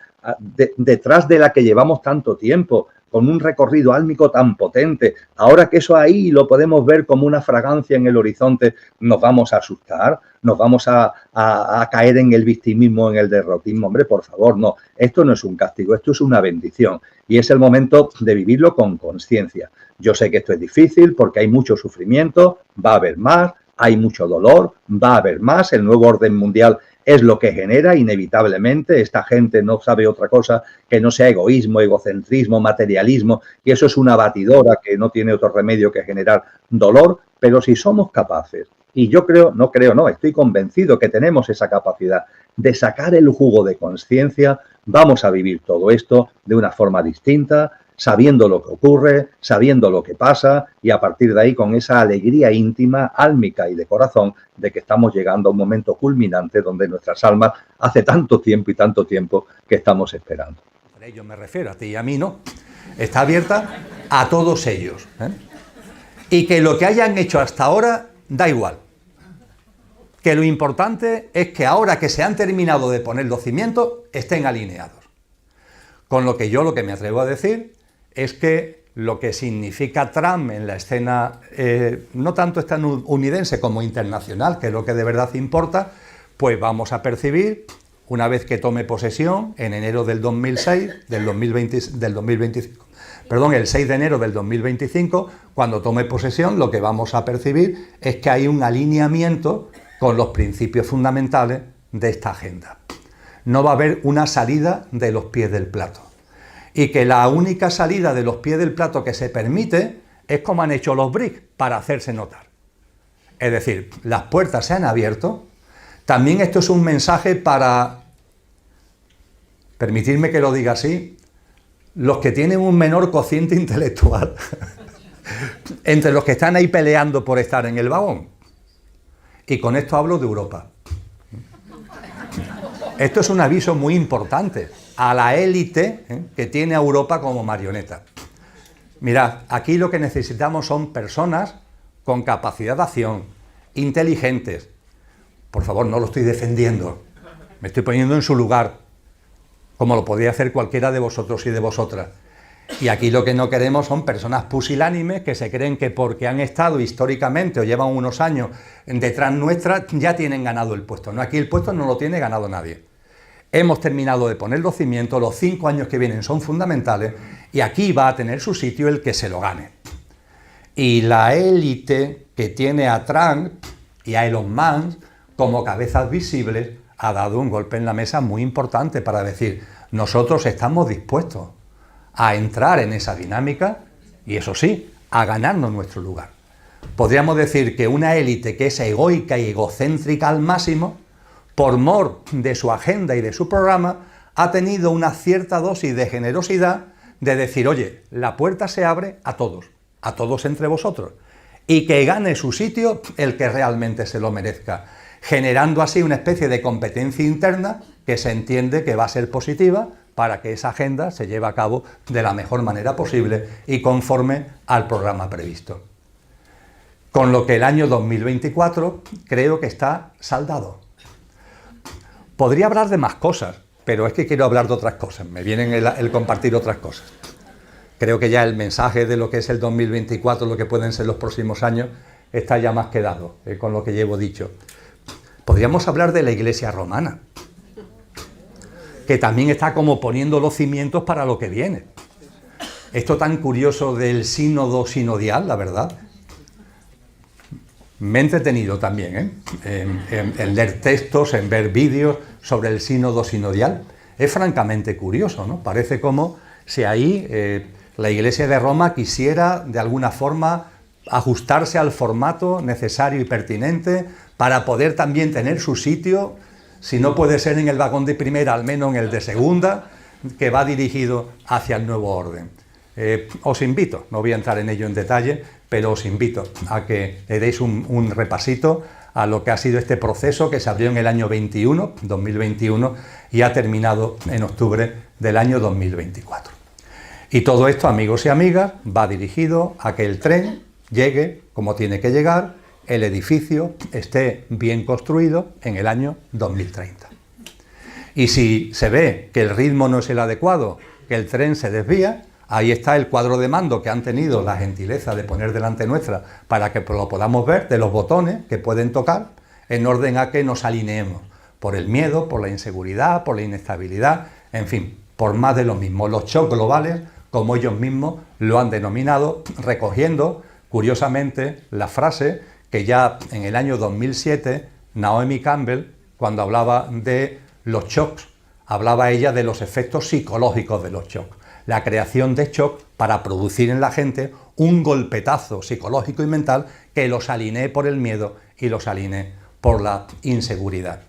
detrás de la que llevamos tanto tiempo, con un recorrido álmico tan potente, ahora que eso ahí lo podemos ver como una fragancia en el horizonte, ¿nos vamos a asustar? ¿Nos vamos a caer en el victimismo, en el derrotismo? Hombre, por favor, no. Esto no es un castigo, esto es una bendición. Y es el momento de vivirlo con conciencia. Yo sé que esto es difícil porque hay mucho sufrimiento, va a haber más, hay mucho dolor, va a haber más. El nuevo orden mundial es lo que genera inevitablemente. Esta gente no sabe otra cosa que no sea egoísmo, egocentrismo, materialismo, y eso es una batidora que no tiene otro remedio que generar dolor. Pero si somos capaces, y yo estoy convencido que tenemos esa capacidad de sacar el jugo de conciencia, vamos a vivir todo esto de una forma distinta, sabiendo lo que ocurre, sabiendo lo que pasa, y a partir de ahí con esa alegría íntima, álmica y de corazón de que estamos llegando a un momento culminante donde nuestras almas hace tanto tiempo que estamos esperando. Yo me refiero a ti y a mí, ¿no? Está abierta a todos ellos, ¿eh? Y que lo que hayan hecho hasta ahora da igual. Que lo importante es que ahora que se han terminado de poner los cimientos, estén alineados. Con lo que me atrevo a decir es que lo que significa Trump en la escena, no tanto estadounidense como internacional, que es lo que de verdad importa, pues vamos a percibir, una vez que tome posesión, en enero del 2006, el 6 de enero del 2025, cuando tome posesión, lo que vamos a percibir es que hay un alineamiento con los principios fundamentales de esta agenda. No va a haber una salida de los pies del plato. Y que la única salida de los pies del plato que se permite es como han hecho los BRICS, para hacerse notar. Es decir, las puertas se han abierto. También esto es un mensaje para, permitirme que lo diga así, los que tienen un menor cociente intelectual, entre los que están ahí peleando por estar en el vagón. Y con esto hablo de Europa. Esto es un aviso muy importante a la élite que tiene a Europa como marioneta. Mirad, aquí lo que necesitamos son personas con capacidad de acción, inteligentes, Por favor, no lo estoy defendiendo. Me estoy poniendo en su lugar, como lo podría hacer cualquiera de vosotros y de vosotras. Y aquí lo que no queremos son personas pusilánimes que se creen que porque han estado históricamente o llevan unos años detrás nuestra ya tienen ganado el puesto. No, aquí el puesto no lo tiene ganado nadie. Hemos terminado de poner los cimientos, los 5 años que vienen son fundamentales y aquí va a tener su sitio el que se lo gane. Y la élite que tiene a Trump y a Elon Musk como cabezas visibles ha dado un golpe en la mesa muy importante para decir, nosotros estamos dispuestos a entrar en esa dinámica y, eso sí, a ganarnos nuestro lugar. Podríamos decir que una élite que es egoica y egocéntrica al máximo, por mor de su agenda y de su programa, ha tenido una cierta dosis de generosidad de decir, oye, la puerta se abre a todos entre vosotros, y que gane su sitio el que realmente se lo merezca, generando así una especie de competencia interna que se entiende que va a ser positiva para que esa agenda se lleve a cabo de la mejor manera posible y conforme al programa previsto. Con lo que el año 2024 creo que está saldado. Podría hablar de más cosas, pero es que quiero hablar de otras cosas, me vienen el compartir otras cosas. Creo que ya el mensaje de lo que es el 2024, lo que pueden ser los próximos años, está ya más que dado con lo que llevo dicho. Podríamos hablar de la Iglesia romana, que también está como poniendo los cimientos para lo que viene. Esto tan curioso del sínodo sinodial, la verdad. Me he entretenido también en leer textos, en ver vídeos sobre el sínodo sinodial. Es francamente curioso, ¿no? Parece como si ahí la Iglesia de Roma quisiera de alguna forma ajustarse al formato necesario y pertinente para poder también tener su sitio, si no puede ser en el vagón de primera, al menos en el de segunda, que va dirigido hacia el nuevo orden. Os invito, no voy a entrar en ello en detalle, pero os invito a que le deis un repasito a lo que ha sido este proceso que se abrió en el año 2021, y ha terminado en octubre del año 2024. Y todo esto, amigos y amigas, va dirigido a que el tren llegue como tiene que llegar, el edificio esté bien construido en el año 2030. Y si se ve que el ritmo no es el adecuado, que el tren se desvía, ahí está el cuadro de mando que han tenido la gentileza de poner delante nuestra para que lo podamos ver, de los botones que pueden tocar, en orden a que nos alineemos por el miedo, por la inseguridad, por la inestabilidad, en fin, por más de lo mismo. Los shocks globales, como ellos mismos lo han denominado, recogiendo, curiosamente, la frase que ya en el año 2007, Naomi Campbell, cuando hablaba de los shocks, hablaba ella de los efectos psicológicos de los shocks, la creación de shock para producir en la gente un golpetazo psicológico y mental que los alinee por el miedo y los alinee por la inseguridad.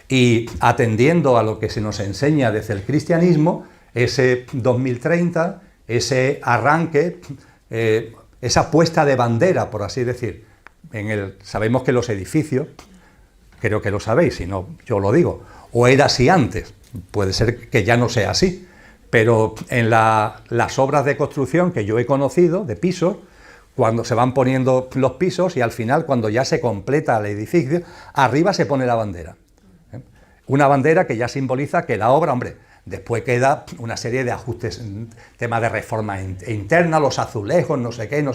Y atendiendo a lo que se nos enseña desde el cristianismo, ese 2030, ese arranque, esa puesta de bandera, por así decir, sabemos que los edificios, creo que lo sabéis, si no yo lo digo, o era así antes, puede ser que ya no sea así, pero en las obras de construcción que yo he conocido, de pisos, cuando se van poniendo los pisos y al final, cuando ya se completa el edificio, arriba se pone la bandera. Una bandera que ya simboliza que la obra, hombre, después queda una serie de ajustes, tema de reforma interna, los azulejos, no sé qué,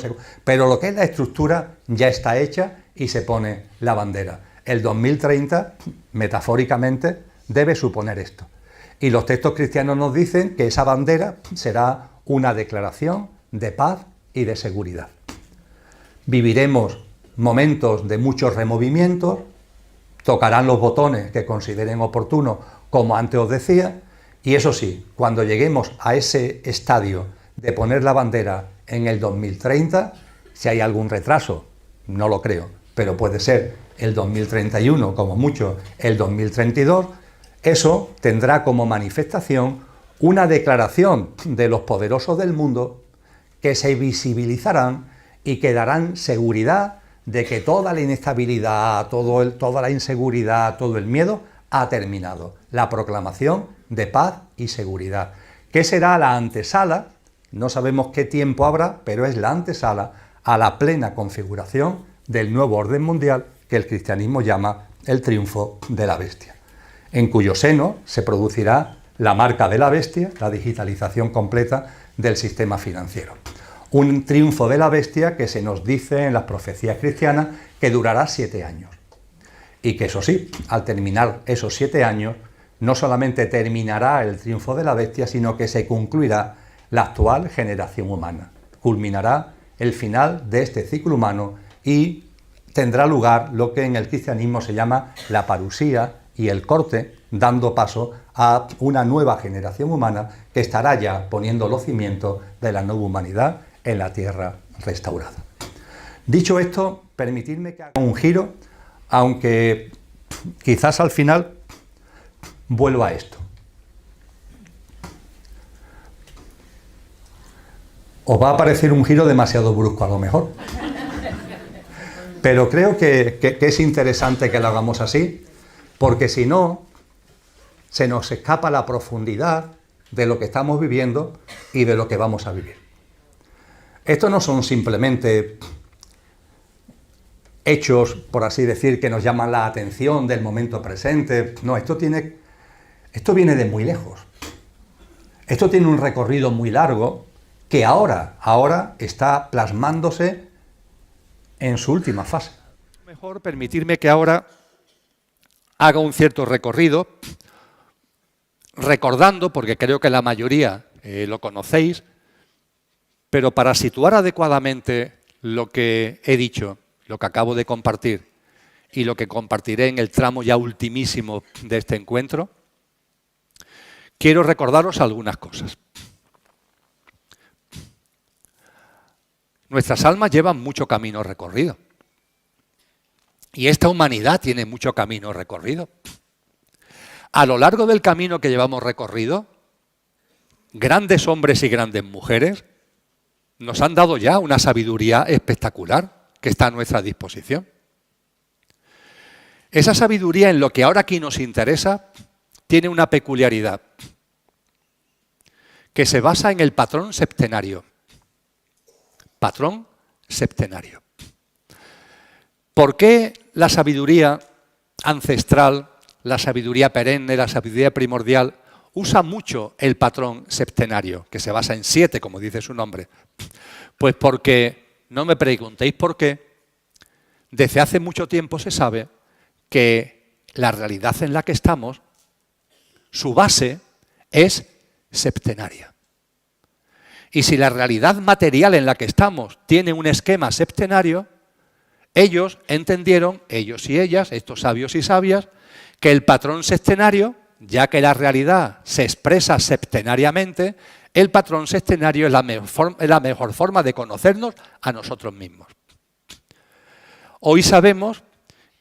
pero lo que es la estructura ya está hecha y se pone la bandera. El 2030, metafóricamente, debe suponer esto. Y los textos cristianos nos dicen que esa bandera será una declaración de paz y de seguridad. Viviremos momentos de muchos removimientos, tocarán los botones que consideren oportunos, como antes os decía, y eso sí, cuando lleguemos a ese estadio de poner la bandera en el 2030, si hay algún retraso, no lo creo, pero puede ser el 2031, como mucho el 2032, eso tendrá como manifestación una declaración de los poderosos del mundo que se visibilizarán y que darán seguridad de que toda la inestabilidad, toda la inseguridad, todo el miedo ha terminado. La proclamación de paz y seguridad. ¿Qué será la antesala? No sabemos qué tiempo habrá, pero es la antesala a la plena configuración del nuevo orden mundial que el cristianismo llama el triunfo de la bestia, en cuyo seno se producirá la marca de la bestia, la digitalización completa del sistema financiero. Un triunfo de la bestia que se nos dice en las profecías cristianas que durará 7 años. Y que eso sí, al terminar esos 7 años, no solamente terminará el triunfo de la bestia, sino que se concluirá la actual generación humana. Culminará el final de este ciclo humano y tendrá lugar lo que en el cristianismo se llama la parusía y el corte, dando paso a una nueva generación humana que estará ya poniendo los cimientos de la nueva humanidad en la tierra restaurada. Dicho esto, permitidme que haga un giro, aunque quizás al final vuelva a esto. Os va a parecer un giro demasiado brusco a lo mejor, pero creo que es interesante que lo hagamos así, porque si no, se nos escapa la profundidad de lo que estamos viviendo y de lo que vamos a vivir. Estos no son simplemente hechos, por así decir, que nos llaman la atención del momento presente. No, esto viene de muy lejos. Esto tiene un recorrido muy largo que ahora está plasmándose en su última fase. Mejor permitirme que ahora haga un cierto recorrido, recordando, porque creo que la mayoría lo conocéis, pero para situar adecuadamente lo que he dicho, lo que acabo de compartir y lo que compartiré en el tramo ya ultimísimo de este encuentro, quiero recordaros algunas cosas. Nuestras almas llevan mucho camino recorrido. Y esta humanidad tiene mucho camino recorrido. A lo largo del camino que llevamos recorrido, grandes hombres y grandes mujeres nos han dado ya una sabiduría espectacular que está a nuestra disposición. Esa sabiduría, en lo que ahora aquí nos interesa, tiene una peculiaridad que se basa en el patrón septenario. Patrón septenario. ¿Por qué la sabiduría ancestral, la sabiduría perenne, la sabiduría primordial, usa mucho el patrón septenario, que se basa en 7, como dice su nombre? Pues porque, no me preguntéis por qué, desde hace mucho tiempo se sabe que la realidad en la que estamos, su base es septenaria. Y si la realidad material en la que estamos tiene un esquema septenario, ellos entendieron, ellos y ellas, estos sabios y sabias, que el patrón septenario, ya que la realidad se expresa septenariamente, el patrón septenario es la mejor forma de conocernos a nosotros mismos. Hoy sabemos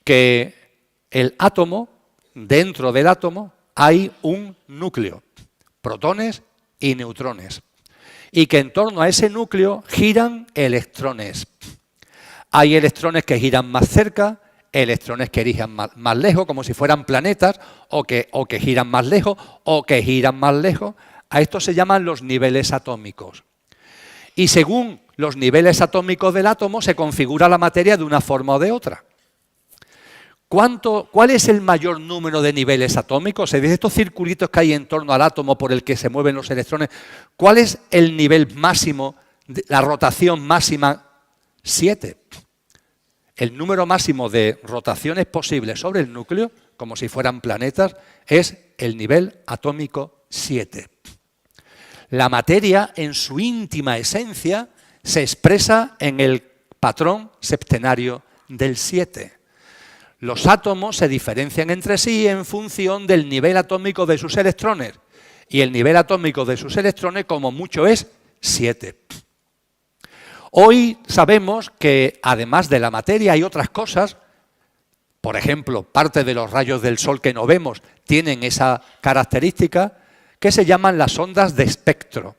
que el átomo, dentro del átomo, hay un núcleo, protones y neutrones, y que en torno a ese núcleo giran electrones. Hay electrones que giran más cerca, electrones que giran más lejos, como si fueran planetas, o que giran más lejos, o que giran más lejos. A esto se llaman los niveles atómicos. Y según los niveles atómicos del átomo se configura la materia de una forma o de otra. ¿Cuál es el mayor número de niveles atómicos? Se dice estos circulitos que hay en torno al átomo por el que se mueven los electrones. ¿Cuál es el nivel máximo, la rotación máxima? 7. El número máximo de rotaciones posibles sobre el núcleo, como si fueran planetas, es el nivel atómico 7. La materia, en su íntima esencia, se expresa en el patrón septenario del 7. Los átomos se diferencian entre sí en función del nivel atómico de sus electrones. Y el nivel atómico de sus electrones, como mucho, es 7. Hoy sabemos que, además de la materia, hay otras cosas. Por ejemplo, parte de los rayos del Sol que no vemos tienen esa característica que se llaman las ondas de espectro.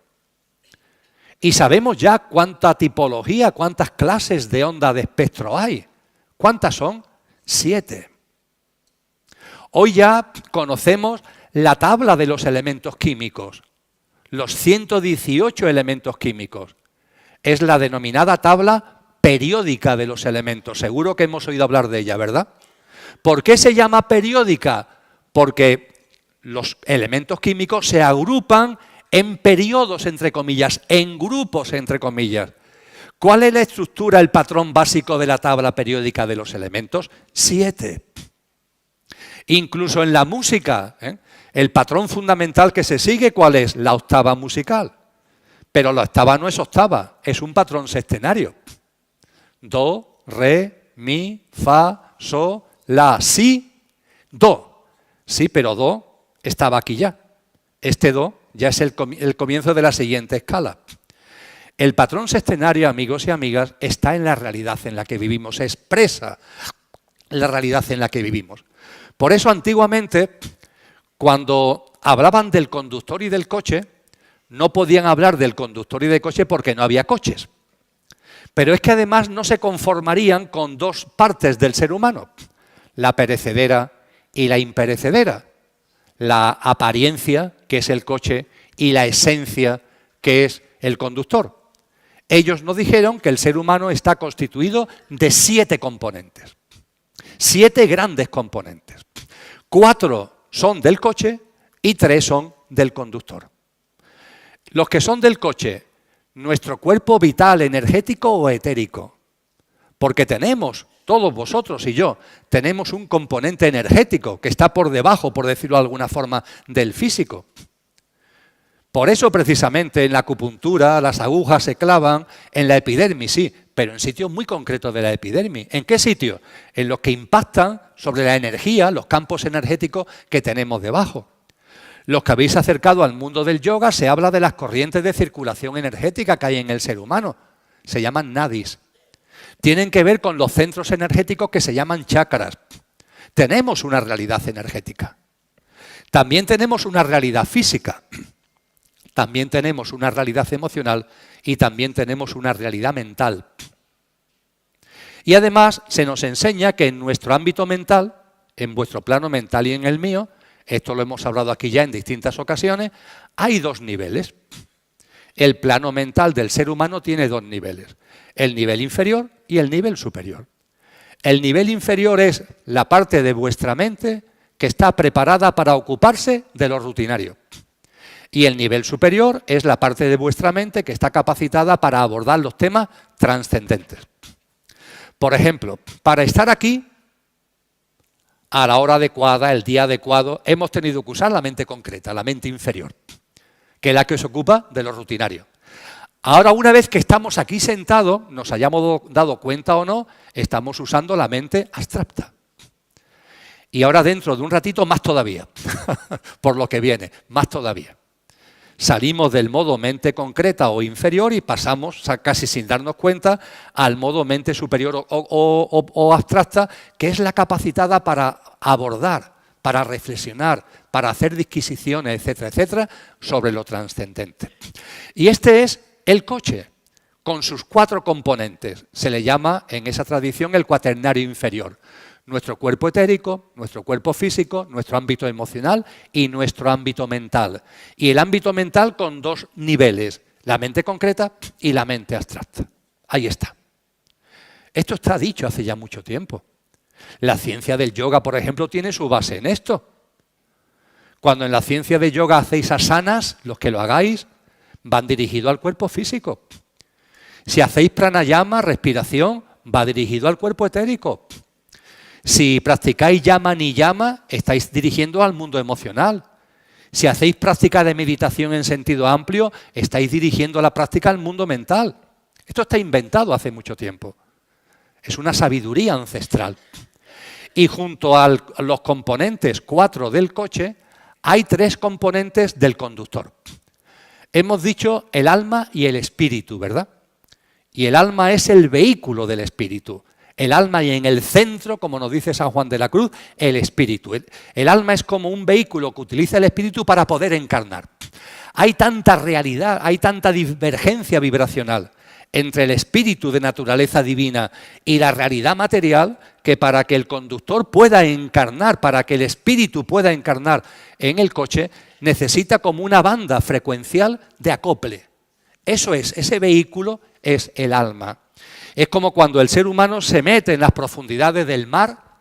Y sabemos ya cuánta tipología, cuántas clases de onda de espectro hay. ¿Cuántas son? 7. Hoy ya conocemos la tabla de los elementos químicos, los 118 elementos químicos. Es la denominada tabla periódica de los elementos. Seguro que hemos oído hablar de ella, ¿verdad? ¿Por qué se llama periódica? Porque los elementos químicos se agrupan en periodos, entre comillas, en grupos, entre comillas. ¿Cuál es la estructura, el patrón básico de la tabla periódica de los elementos? 7. Incluso en la música, el patrón fundamental que se sigue, ¿cuál es? La octava musical. Pero la octava no es octava, es un patrón sextenario. Do, re, mi, fa, sol, la, si, do. Sí, pero do estaba aquí ya. Este do ya es el comienzo de la siguiente escala. El patrón sextenario, amigos y amigas, está en la realidad en la que vivimos, se expresa la realidad en la que vivimos. Por eso, antiguamente, cuando hablaban del conductor y del coche, no podían hablar del conductor y del coche porque no había coches. Pero es que además no se conformarían con dos partes del ser humano, la perecedera y la imperecedera, la apariencia, que es el coche, y la esencia, que es el conductor. Ellos nos dijeron que el ser humano está constituido de 7 componentes, 7 grandes componentes. 4 son del coche y 3 son del conductor. Los que son del coche, nuestro cuerpo vital, energético o etérico, porque tenemos, todos vosotros y yo, tenemos un componente energético que está por debajo, por decirlo de alguna forma, del físico. Por eso, precisamente, en la acupuntura las agujas se clavan en la epidermis, sí, pero en sitios muy concretos de la epidermis. ¿En qué sitios? En los que impactan sobre la energía, los campos energéticos que tenemos debajo. Los que habéis acercado al mundo del yoga, se habla de las corrientes de circulación energética que hay en el ser humano. Se llaman nadis. Tienen que ver con los centros energéticos que se llaman chakras. Tenemos una realidad energética. También tenemos una realidad física. También tenemos una realidad emocional y también tenemos una realidad mental. Y además se nos enseña que en nuestro ámbito mental, en vuestro plano mental y en el mío, esto lo hemos hablado aquí ya en distintas ocasiones, hay 2 niveles. El plano mental del ser humano tiene 2 niveles, el nivel inferior y el nivel superior. El nivel inferior es la parte de vuestra mente que está preparada para ocuparse de lo rutinario. Y el nivel superior es la parte de vuestra mente que está capacitada para abordar los temas trascendentes. Por ejemplo, para estar aquí, a la hora adecuada, el día adecuado, hemos tenido que usar la mente concreta, la mente inferior, que es la que se ocupa de lo rutinario. Ahora, una vez que estamos aquí sentados, nos hayamos dado cuenta o no, estamos usando la mente abstracta. Y ahora dentro de un ratito más todavía, por lo que viene, más todavía. Salimos del modo mente concreta o inferior y pasamos, casi sin darnos cuenta, al modo mente superior o abstracta, que es la capacitada para abordar, para reflexionar, para hacer disquisiciones, etcétera, etcétera, sobre lo trascendente. Y este es el coche, con sus 4 componentes. Se le llama, en esa tradición, el cuaternario inferior. Nuestro cuerpo etérico, nuestro cuerpo físico, nuestro ámbito emocional y nuestro ámbito mental. Y el ámbito mental con 2 niveles, la mente concreta y la mente abstracta. Ahí está. Esto está dicho hace ya mucho tiempo. La ciencia del yoga, por ejemplo, tiene su base en esto. Cuando en la ciencia del yoga hacéis asanas, los que lo hagáis, van dirigidos al cuerpo físico. Si hacéis pranayama, respiración, va dirigido al cuerpo etérico. Si practicáis yama niyama, estáis dirigiendo al mundo emocional. Si hacéis práctica de meditación en sentido amplio, estáis dirigiendo la práctica al mundo mental. Esto está inventado hace mucho tiempo. Es una sabiduría ancestral. Y junto a los componentes 4 del coche, hay 3 componentes del conductor. Hemos dicho el alma y el espíritu, ¿verdad? Y el alma es el vehículo del espíritu. El alma y en el centro, como nos dice San Juan de la Cruz, el espíritu. El alma es como un vehículo que utiliza el espíritu para poder encarnar. Hay tanta realidad, hay tanta divergencia vibracional entre el espíritu de naturaleza divina y la realidad material, que para que el conductor pueda encarnar, para que el espíritu pueda encarnar en el coche, necesita como una banda frecuencial de acople. Eso es, ese vehículo es el alma. Es como cuando el ser humano se mete en las profundidades del mar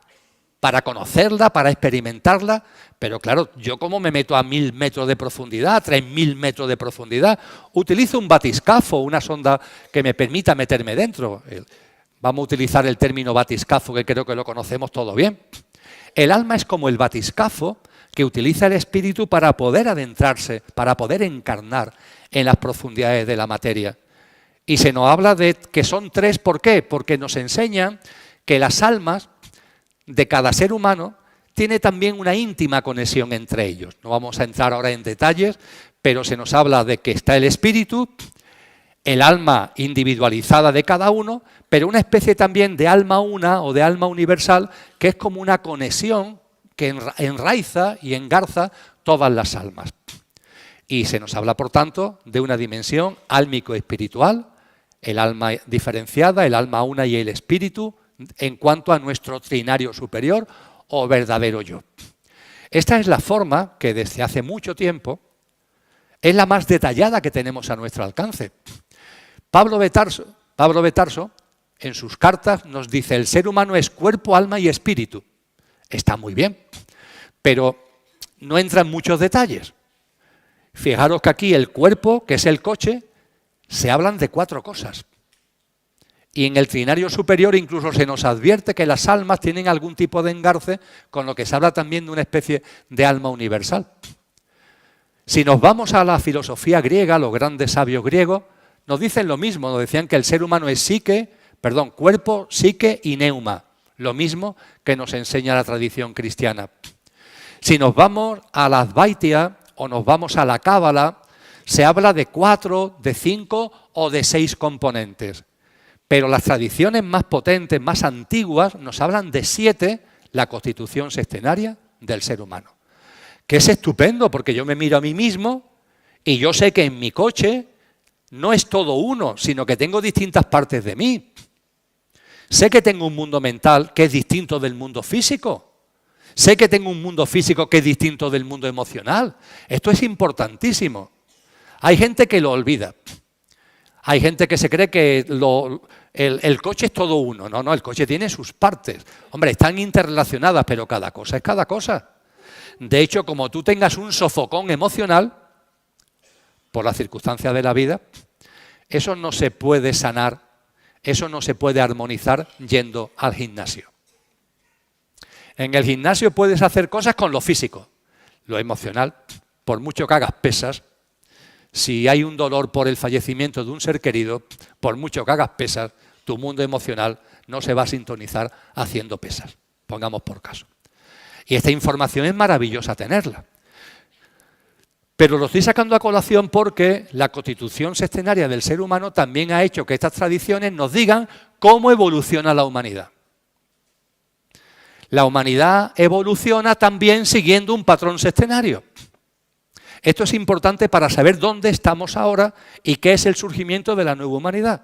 para conocerla, para experimentarla, pero claro, yo como me meto a 1000 metros de profundidad, a 3000 metros de profundidad, utilizo un batiscafo, una sonda que me permita meterme dentro. Vamos a utilizar el término batiscafo, que creo que lo conocemos todos bien. El alma es como el batiscafo que utiliza el espíritu para poder adentrarse, para poder encarnar en las profundidades de la materia. Y se nos habla de que son 3, ¿por qué? Porque nos enseñan que las almas de cada ser humano tiene también una íntima conexión entre ellos. No vamos a entrar ahora en detalles, pero se nos habla de que está el espíritu, el alma individualizada de cada uno, pero una especie también de alma una o de alma universal, que es como una conexión que enraiza y engarza todas las almas. Y se nos habla, por tanto, de una dimensión álmico-espiritual, el alma diferenciada, el alma una y el espíritu, en cuanto a nuestro trinario superior o verdadero yo. Esta es la forma que desde hace mucho tiempo es la más detallada que tenemos a nuestro alcance. Pablo de Tarso, en sus cartas, nos dice: el ser humano es cuerpo, alma y espíritu. Está muy bien, pero no entra en muchos detalles. Fijaros que aquí el cuerpo, que es el coche, se hablan de 4 cosas. Y en el trinario superior incluso se nos advierte que las almas tienen algún tipo de engarce, con lo que se habla también de una especie de alma universal. Si nos vamos a la filosofía griega, los grandes sabios griegos nos dicen lo mismo, nos decían que el ser humano es cuerpo, psique y neuma, lo mismo que nos enseña la tradición cristiana. Si nos vamos a la Advaita o nos vamos a la Cábala, se habla de 4, de 5 o de 6 componentes. Pero las tradiciones más potentes, más antiguas, nos hablan de 7, la constitución sextenaria del ser humano. Que es estupendo, porque yo me miro a mí mismo y yo sé que en mi coche no es todo uno, sino que tengo distintas partes de mí. Sé que tengo un mundo mental que es distinto del mundo físico. Sé que tengo un mundo físico que es distinto del mundo emocional. Esto es importantísimo. Hay gente que lo olvida. Hay gente que se cree que el coche es todo uno. No, el coche tiene sus partes. Hombre, están interrelacionadas, pero cada cosa es cada cosa. De hecho, como tú tengas un sofocón emocional, por las circunstancias de la vida, eso no se puede sanar, eso no se puede armonizar yendo al gimnasio. En el gimnasio puedes hacer cosas con lo físico, lo emocional, por mucho que hagas pesas. Si hay un dolor por el fallecimiento de un ser querido, por mucho que hagas pesas, tu mundo emocional no se va a sintonizar haciendo pesas, pongamos por caso. Y esta información es maravillosa tenerla. Pero lo estoy sacando a colación porque la constitución sextenaria del ser humano también ha hecho que estas tradiciones nos digan cómo evoluciona la humanidad. La humanidad evoluciona también siguiendo un patrón sextenario. Esto es importante para saber dónde estamos ahora y qué es el surgimiento de la nueva humanidad.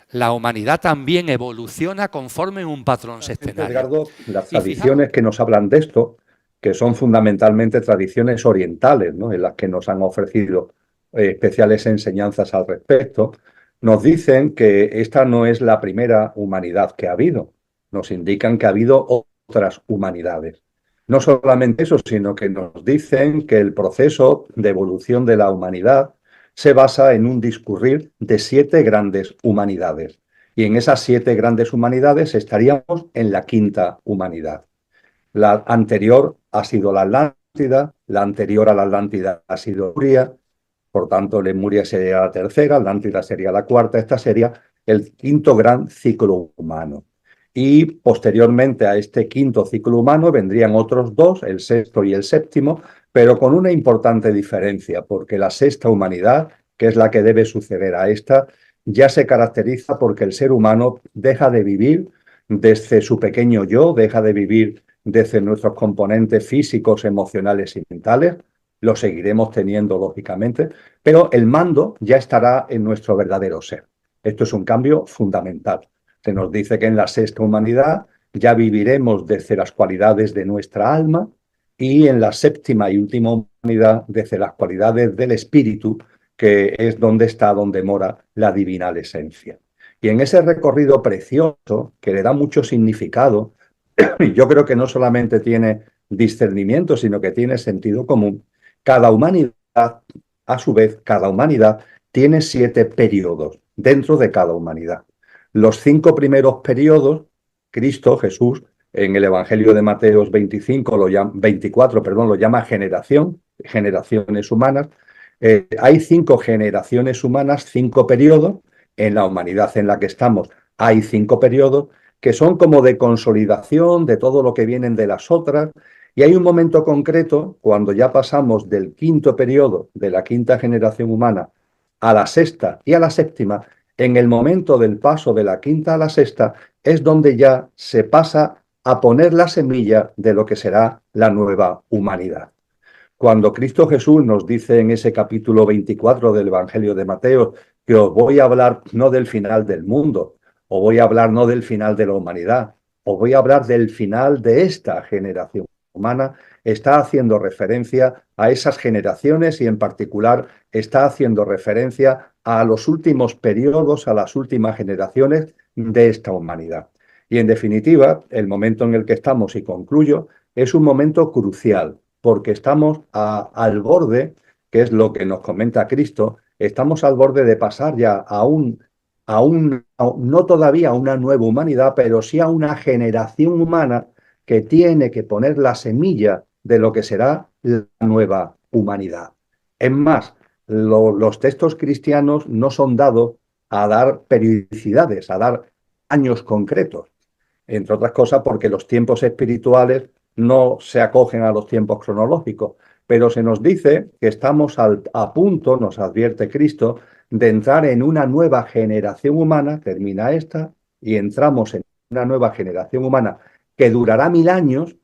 La humanidad también evoluciona conforme un patrón sextenario. Edgardo, las tradiciones que nos hablan de esto, que son fundamentalmente tradiciones orientales, ¿no?, en las que nos han ofrecido especiales enseñanzas al respecto, nos dicen que esta no es la primera humanidad que ha habido. Nos indican que ha habido otras humanidades. No solamente eso, sino que nos dicen que el proceso de evolución de la humanidad se basa en un discurrir de 7 grandes humanidades. Y en esas 7 grandes humanidades estaríamos en la 5ª humanidad. La anterior ha sido la Atlántida, la anterior a la Atlántida ha sido Lemuria, por tanto Lemuria sería la 3ª, Atlántida sería la 4ª, esta sería el 5º gran ciclo humano. Y posteriormente a este 5º ciclo humano vendrían otros 2, el 6º y el 7º, pero con una importante diferencia, porque la 6ª humanidad, que es la que debe suceder a esta, ya se caracteriza porque el ser humano deja de vivir desde su pequeño yo, deja de vivir desde nuestros componentes físicos, emocionales y mentales, lo seguiremos teniendo lógicamente, pero el mando ya estará en nuestro verdadero ser. Esto es un cambio fundamental. Se nos dice que en la 6ª humanidad ya viviremos desde las cualidades de nuestra alma y en la 7ª y última humanidad desde las cualidades del espíritu, que es donde mora la divinal esencia. Y en ese recorrido precioso, que le da mucho significado, y yo creo que no solamente tiene discernimiento, sino que tiene sentido común. Cada humanidad, a su vez, cada humanidad tiene 7 periodos dentro de cada humanidad. Los 5 primeros periodos, Cristo, Jesús, en el Evangelio de Mateo 24, lo llama generaciones humanas. Hay 5 generaciones humanas, 5 periodos. En la humanidad en la que estamos hay 5 periodos que son como de consolidación de todo lo que vienen de las otras. Y hay un momento concreto, cuando ya pasamos del 5.º periodo, de la 5ª generación humana, a la 6ª y a la 7ª, en el momento del paso de la 5ª a la 6ª, es donde ya se pasa a poner la semilla de lo que será la nueva humanidad. Cuando Cristo Jesús nos dice en ese capítulo 24 del Evangelio de Mateo que os voy a hablar no del final del mundo, os voy a hablar no del final de la humanidad, os voy a hablar del final de esta generación humana, está haciendo referencia a esas generaciones y en particular está haciendo referencia a los últimos periodos, a las últimas generaciones de esta humanidad. Y en definitiva, el momento en el que estamos, y concluyo, es un momento crucial, porque estamos al borde, que es lo que nos comenta Cristo, estamos al borde de pasar ya no todavía a una nueva humanidad, pero sí a una generación humana que tiene que poner la semilla de lo que será la nueva humanidad. Es más, los textos cristianos no son dados a dar periodicidades, a dar años concretos, entre otras cosas porque los tiempos espirituales no se acogen a los tiempos cronológicos, pero se nos dice que estamos a punto, nos advierte Cristo, de entrar en una nueva generación humana, termina esta, y entramos en una nueva generación humana que durará 1000 años,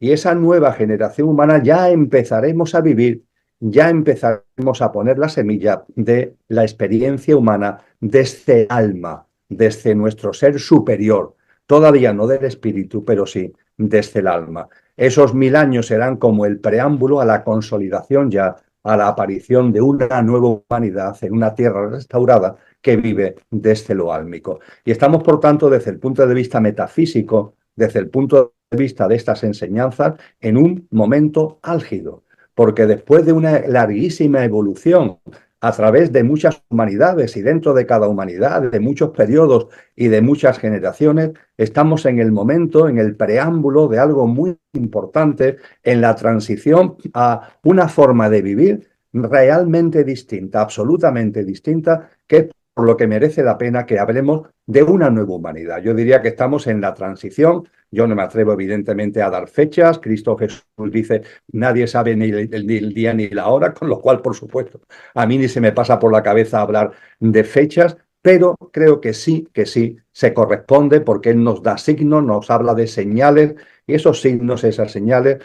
y esa nueva generación humana ya empezaremos a vivir, ya empezaremos a poner la semilla de la experiencia humana desde el alma, desde nuestro ser superior, todavía no del espíritu, pero sí desde el alma. Esos 1000 años serán como el preámbulo a la consolidación ya, a la aparición de una nueva humanidad en una tierra restaurada que vive desde lo álmico. Y estamos, por tanto, desde el punto de vista metafísico, desde el punto de vista de estas enseñanzas, en un momento álgido, porque después de una larguísima evolución a través de muchas humanidades y dentro de cada humanidad, de muchos periodos y de muchas generaciones, estamos en el momento, en el preámbulo de algo muy importante, en la transición a una forma de vivir realmente distinta, absolutamente distinta, que es por lo que merece la pena que hablemos de una nueva humanidad. Yo diría que estamos en la transición. Yo no me atrevo, evidentemente, a dar fechas. Cristo Jesús dice, nadie sabe ni el día ni la hora, con lo cual, por supuesto, a mí ni se me pasa por la cabeza hablar de fechas, pero creo que sí se corresponde porque Él nos da signos, nos habla de señales, y esos signos, esas señales,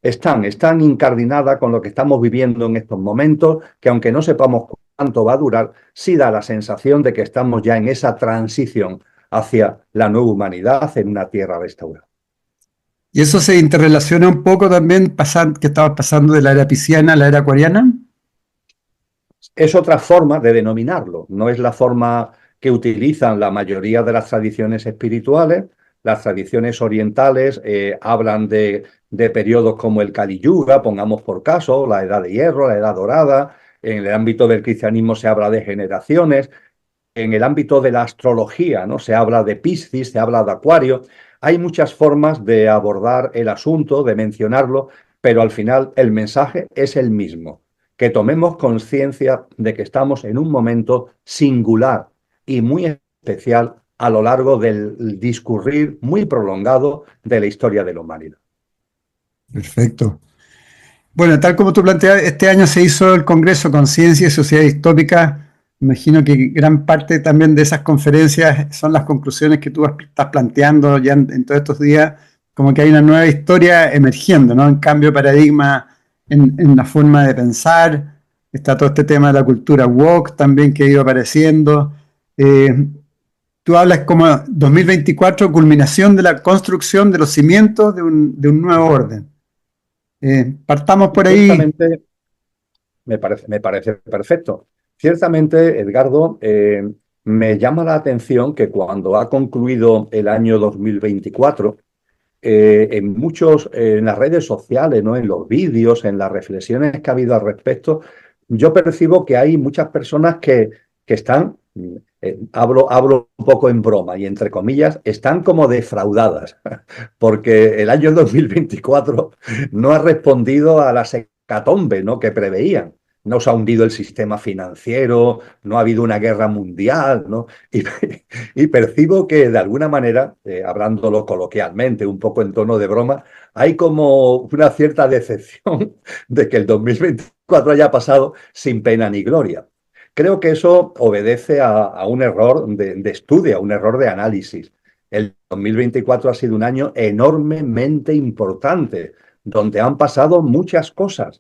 están incardinadas con lo que estamos viviendo en estos momentos, que aunque no sepamos cuánto va a durar, sí da la sensación de que estamos ya en esa transición hacia la nueva humanidad en una tierra restaurada. ¿Y eso se interrelaciona un poco también que estaba pasando de la era pisciana a la era acuariana? Es otra forma de denominarlo, no es la forma que utilizan la mayoría de las tradiciones espirituales. Las tradiciones orientales hablan de periodos como el Kali Yuga, pongamos por caso, la Edad de Hierro, la Edad Dorada. En el ámbito del cristianismo se habla de generaciones. En el ámbito de la astrología, ¿no? Se habla de Piscis, se habla de Acuario. Hay muchas formas de abordar el asunto, de mencionarlo, pero al final el mensaje es el mismo. Que tomemos conciencia de que estamos en un momento singular y muy especial a lo largo del discurrir muy prolongado de la historia de la humanidad. Perfecto. Bueno, tal como tú planteas, este año se hizo el Congreso Conciencia y Sociedad Distópica. Imagino que gran parte también de esas conferencias son las conclusiones que tú estás planteando ya en todos estos días, como que hay una nueva historia emergiendo, ¿no? En cambio de paradigma en la forma de pensar. Está todo este tema de la cultura woke también que ha ido apareciendo. Tú hablas como 2024, culminación de la construcción de los cimientos de un nuevo orden. Partamos por ahí. Ciertamente, me parece perfecto. Ciertamente, Edgardo, me llama la atención que cuando ha concluido el año 2024, en las redes sociales, ¿no? En los vídeos, en las reflexiones que ha habido al respecto, yo percibo que hay muchas personas que están, hablo un poco en broma y entre comillas, están como defraudadas, porque el año 2024 no ha respondido a las hecatombe, ¿no? que preveían. No se ha hundido el sistema financiero, no ha habido una guerra mundial, ¿no? Y percibo que de alguna manera, hablándolo coloquialmente, un poco en tono de broma, hay como una cierta decepción de que el 2024 haya pasado sin pena ni gloria. Creo que eso obedece a un error de estudio, a un error de análisis. El 2024 ha sido un año enormemente importante, donde han pasado muchas cosas.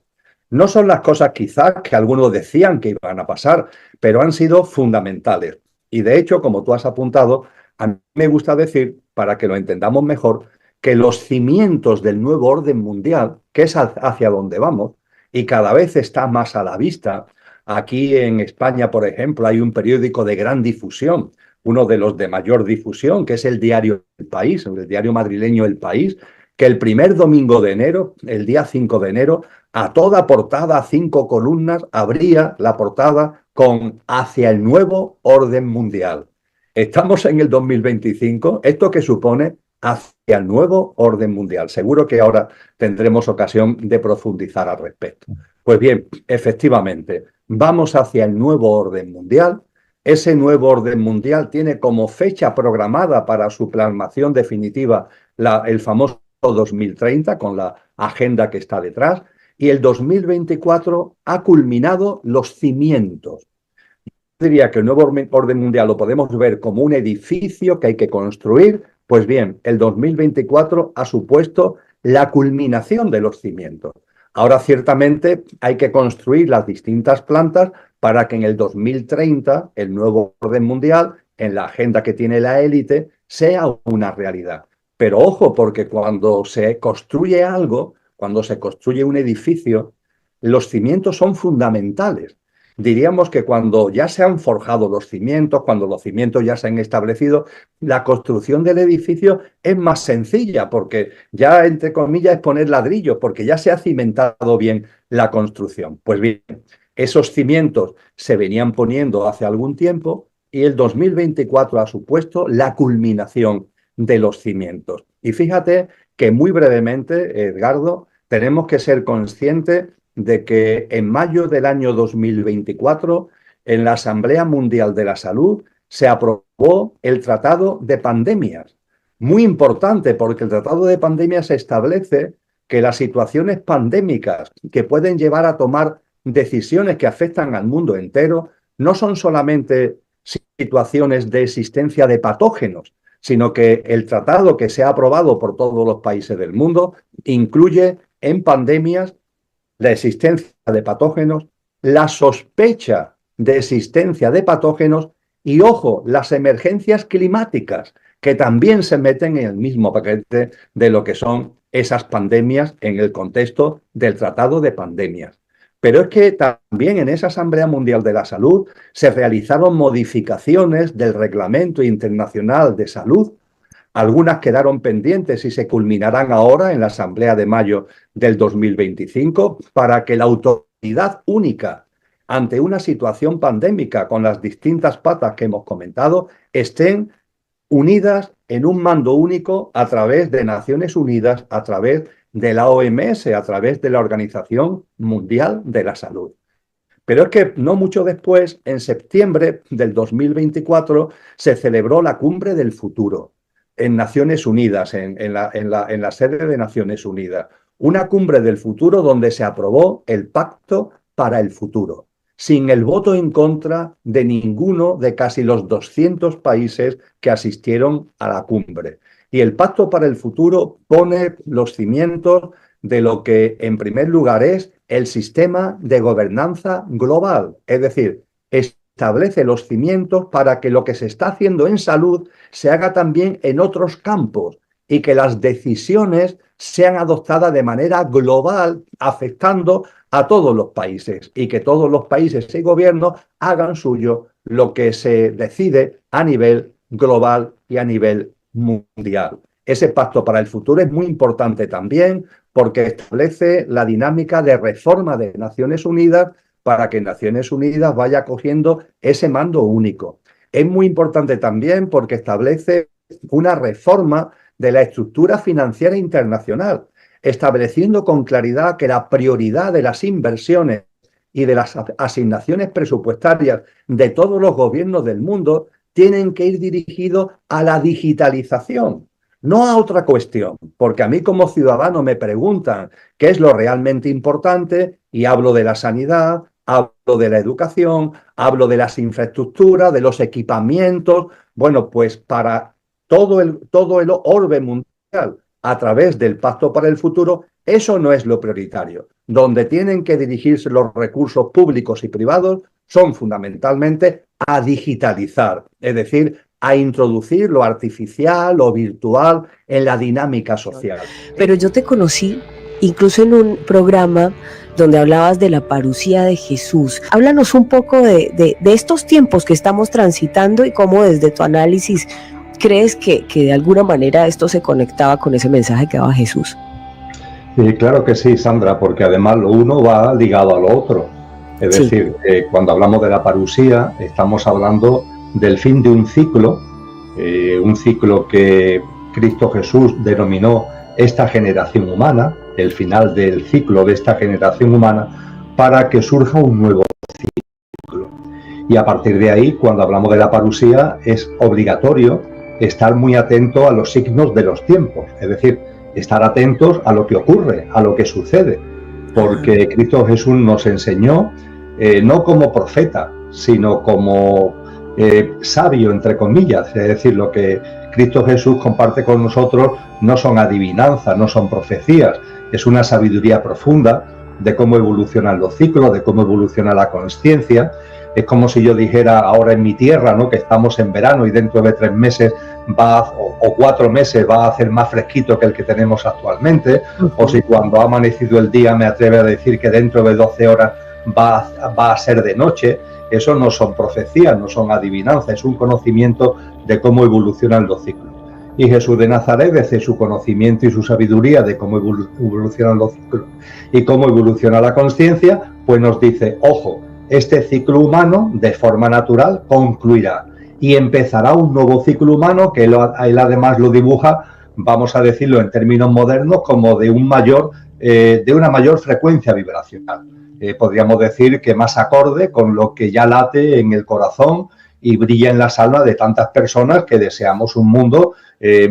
No son las cosas quizás que algunos decían que iban a pasar, pero han sido fundamentales. Y de hecho, como tú has apuntado, a mí me gusta decir, para que lo entendamos mejor, que los cimientos del nuevo orden mundial, que es hacia donde vamos, y cada vez está más a la vista. Aquí en España, por ejemplo, hay un periódico de gran difusión, uno de los de mayor difusión, que es el diario El País, el diario madrileño El País, que el primer domingo de enero, el día 5 de enero, a toda portada, a 5 columnas, abría la portada con hacia el nuevo orden mundial. Estamos en el 2025, ¿esto qué supone? Hacia el nuevo orden mundial. Seguro que ahora tendremos ocasión de profundizar al respecto. Pues bien, efectivamente, vamos hacia el nuevo orden mundial. Ese nuevo orden mundial tiene como fecha programada para su plasmación definitiva el famoso 2030, con la agenda que está detrás, y el 2024 ha culminado los cimientos. Yo diría que el nuevo orden mundial lo podemos ver como un edificio que hay que construir. Pues bien, el 2024 ha supuesto la culminación de los cimientos. Ahora ciertamente hay que construir las distintas plantas para que en el 2030 el nuevo orden mundial, en la agenda que tiene la élite, sea una realidad. Pero ojo, porque cuando se construye algo, cuando se construye un edificio, los cimientos son fundamentales. Diríamos que cuando ya se han forjado los cimientos, cuando los cimientos ya se han establecido, la construcción del edificio es más sencilla, porque ya, entre comillas, es poner ladrillos, porque ya se ha cimentado bien la construcción. Pues bien, esos cimientos se venían poniendo hace algún tiempo y el 2024 ha supuesto la culminación de los cimientos. Y fíjate que muy brevemente, Edgardo, tenemos que ser conscientes de que en mayo del año 2024, en la Asamblea Mundial de la Salud, se aprobó el Tratado de Pandemias. Muy importante, porque el Tratado de Pandemias establece que las situaciones pandémicas que pueden llevar a tomar decisiones que afectan al mundo entero no son solamente situaciones de existencia de patógenos, sino que el tratado que se ha aprobado por todos los países del mundo incluye en pandemias la existencia de patógenos, la sospecha de existencia de patógenos y, ojo, las emergencias climáticas, que también se meten en el mismo paquete de lo que son esas pandemias en el contexto del Tratado de Pandemias. Pero es que también en esa Asamblea Mundial de la Salud se realizaron modificaciones del Reglamento Internacional de Salud. Algunas quedaron pendientes y se culminarán ahora en la Asamblea de mayo del 2025 para que la autoridad única ante una situación pandémica con las distintas patas que hemos comentado estén unidas en un mando único a través de Naciones Unidas, a través de la OMS, a través de la Organización Mundial de la Salud. Pero es que no mucho después, en septiembre del 2024, se celebró la Cumbre del Futuro en Naciones Unidas, en la sede de Naciones Unidas. Una cumbre del futuro donde se aprobó el Pacto para el Futuro, sin el voto en contra de ninguno de casi los 200 países que asistieron a la cumbre. Y el Pacto para el Futuro pone los cimientos de lo que, en primer lugar, es el sistema de gobernanza global, es decir, establece los cimientos para que lo que se está haciendo en salud se haga también en otros campos y que las decisiones sean adoptadas de manera global, afectando a todos los países y que todos los países y gobiernos hagan suyo lo que se decide a nivel global y a nivel mundial. Ese pacto para el futuro es muy importante también porque establece la dinámica de reforma de Naciones Unidas para que Naciones Unidas vaya cogiendo ese mando único. Es muy importante también porque establece una reforma de la estructura financiera internacional, estableciendo con claridad que la prioridad de las inversiones y de las asignaciones presupuestarias de todos los gobiernos del mundo tienen que ir dirigidos a la digitalización, no a otra cuestión, porque a mí como ciudadano me preguntan qué es lo realmente importante y hablo de la sanidad, hablo de la educación, hablo de las infraestructuras, de los equipamientos. Bueno, pues para todo el orbe mundial a través del Pacto para el Futuro, eso no es lo prioritario. Donde tienen que dirigirse los recursos públicos y privados son fundamentalmente a digitalizar, es decir, a introducir lo artificial, lo virtual en la dinámica social. Pero yo te conocí incluso en un programa donde hablabas de la parusía de Jesús. Háblanos un poco de estos tiempos que estamos transitando y cómo desde tu análisis crees que de alguna manera esto se conectaba con ese mensaje que daba Jesús. Claro que sí, Sandra, porque además lo uno va ligado a lo otro. Es decir, cuando hablamos de la parusía, estamos hablando del fin de un ciclo que Cristo Jesús denominó esta generación humana, el final del ciclo de esta generación humana, para que surja un nuevo ciclo. Y a partir de ahí, cuando hablamos de la parusía, es obligatorio estar muy atento a los signos de los tiempos, es decir, estar atentos a lo que ocurre, a lo que sucede, porque Cristo Jesús nos enseñó, no como profeta, sino como sabio, entre comillas, es decir, lo que Cristo Jesús comparte con nosotros no son adivinanzas, no son profecías, es una sabiduría profunda de cómo evolucionan los ciclos, de cómo evoluciona la consciencia. Es como si yo dijera ahora en mi tierra, ¿no?, que estamos en verano y dentro de 3 meses o 4 meses va a hacer más fresquito que el que tenemos actualmente, o si cuando ha amanecido el día me atreve a decir que dentro de 12 horas va a ser de noche. Eso no son profecías, no son adivinanzas, es un conocimiento de cómo evolucionan los ciclos. Y Jesús de Nazaret, desde su conocimiento y su sabiduría de cómo evolucionan los ciclos y cómo evoluciona la consciencia, pues nos dice, ojo, este ciclo humano de forma natural concluirá y empezará un nuevo ciclo humano que él además lo dibuja, vamos a decirlo en términos modernos, como de una mayor frecuencia vibracional. Podríamos decir que más acorde con lo que ya late en el corazón y brilla en las almas de tantas personas que deseamos un mundo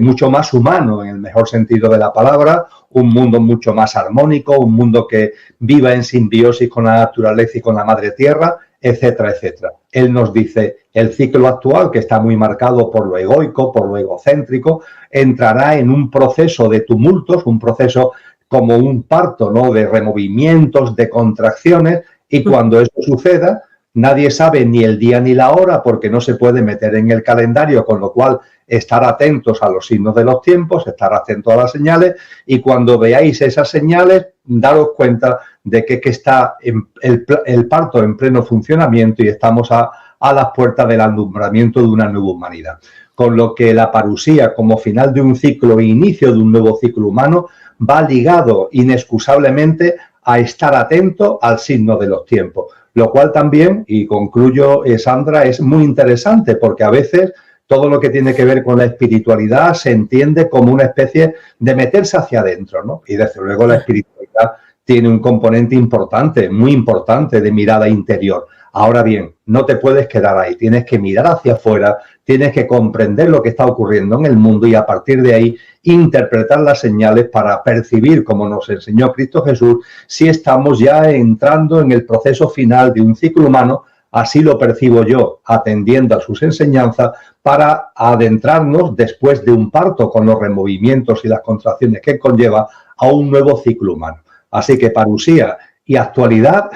mucho más humano, en el mejor sentido de la palabra, un mundo mucho más armónico, un mundo que viva en simbiosis con la naturaleza y con la madre tierra, etcétera, etcétera. Él nos dice, el ciclo actual, que está muy marcado por lo egoico, por lo egocéntrico, entrará en un proceso de tumultos, un proceso como un parto, ¿no?, de removimientos, de contracciones, y cuando eso suceda, nadie sabe ni el día ni la hora porque no se puede meter en el calendario, con lo cual estar atentos a los signos de los tiempos, estar atentos a las señales, y cuando veáis esas señales, daros cuenta de que está el parto en pleno funcionamiento y estamos a las puertas del alumbramiento de una nueva humanidad. Con lo que la parusía, como final de un ciclo e inicio de un nuevo ciclo humano, va ligado inexcusablemente a estar atento al signo de los tiempos. Lo cual también, y concluyo, Sandra, es muy interesante porque a veces todo lo que tiene que ver con la espiritualidad se entiende como una especie de meterse hacia adentro, ¿no? Y desde luego la espiritualidad tiene un componente importante, muy importante, de mirada interior. Ahora bien, no te puedes quedar ahí, tienes que mirar hacia afuera, tienes que comprender lo que está ocurriendo en el mundo y a partir de ahí interpretar las señales para percibir, como nos enseñó Cristo Jesús, si estamos ya entrando en el proceso final de un ciclo humano. Así lo percibo yo, atendiendo a sus enseñanzas, para adentrarnos después de un parto con los removimientos y las contracciones que conlleva a un nuevo ciclo humano. Así que parusía y actualidad,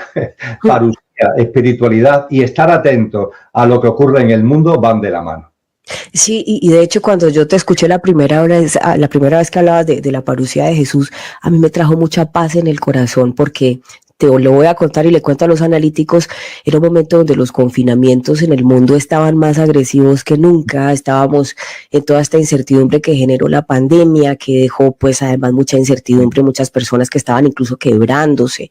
parusía, espiritualidad y estar atento a lo que ocurre en el mundo van de la mano. Sí, y de hecho cuando yo te escuché la primera vez que hablabas de la parusía de Jesús, a mí me trajo mucha paz en el corazón porque te lo voy a contar y le cuento a los analíticos, era un momento donde los confinamientos en el mundo estaban más agresivos que nunca, estábamos en toda esta incertidumbre que generó la pandemia, que dejó pues además mucha incertidumbre, muchas personas que estaban incluso quebrándose.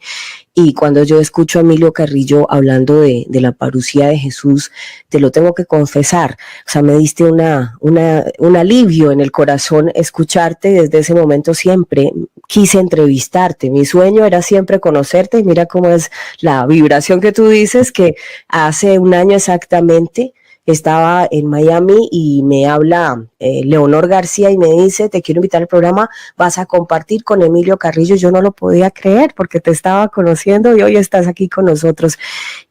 Y cuando yo escucho a Emilio Carrillo hablando de la parucía de Jesús, te lo tengo que confesar, o sea, me diste un alivio en el corazón escucharte. Desde ese momento siempre quise entrevistarte, mi sueño era siempre conocerte, y mira cómo es la vibración que tú dices, que hace un año exactamente estaba en Miami y me habla Leonor García y me dice, te quiero invitar al programa, vas a compartir con Emilio Carrillo. Yo no lo podía creer porque te estaba conociendo y hoy estás aquí con nosotros.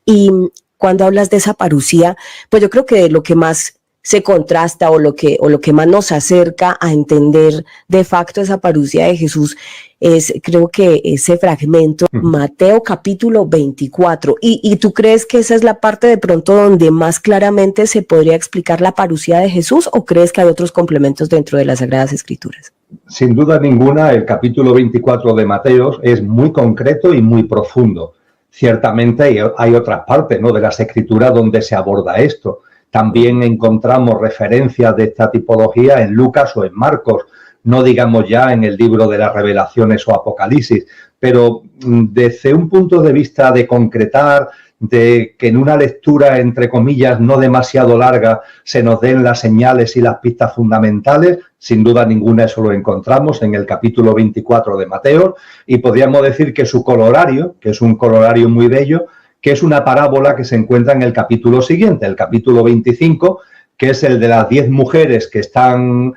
Y cuando hablas de esa parucía, pues yo creo que lo que más se contrasta o lo que más nos acerca a entender de facto esa parucía de Jesús es, creo que ese fragmento, Mateo capítulo 24. ¿Y tú crees que esa es la parte de pronto donde más claramente se podría explicar la parucía de Jesús, o crees que hay otros complementos dentro de las Sagradas Escrituras? Sin duda ninguna, el capítulo 24 de Mateo es muy concreto y muy profundo. Ciertamente hay otras partes, ¿no?, de las Escrituras donde se aborda esto. También encontramos referencias de esta tipología en Lucas o en Marcos, no digamos ya en el libro de las Revelaciones o Apocalipsis, pero desde un punto de vista de concretar, de que en una lectura, entre comillas, no demasiado larga, se nos den las señales y las pistas fundamentales, sin duda ninguna eso lo encontramos en el capítulo 24 de Mateo, y podríamos decir que su colorario, que es un colorario muy bello, que es una parábola que se encuentra en el capítulo siguiente, el capítulo 25, que es el de las 10 mujeres que están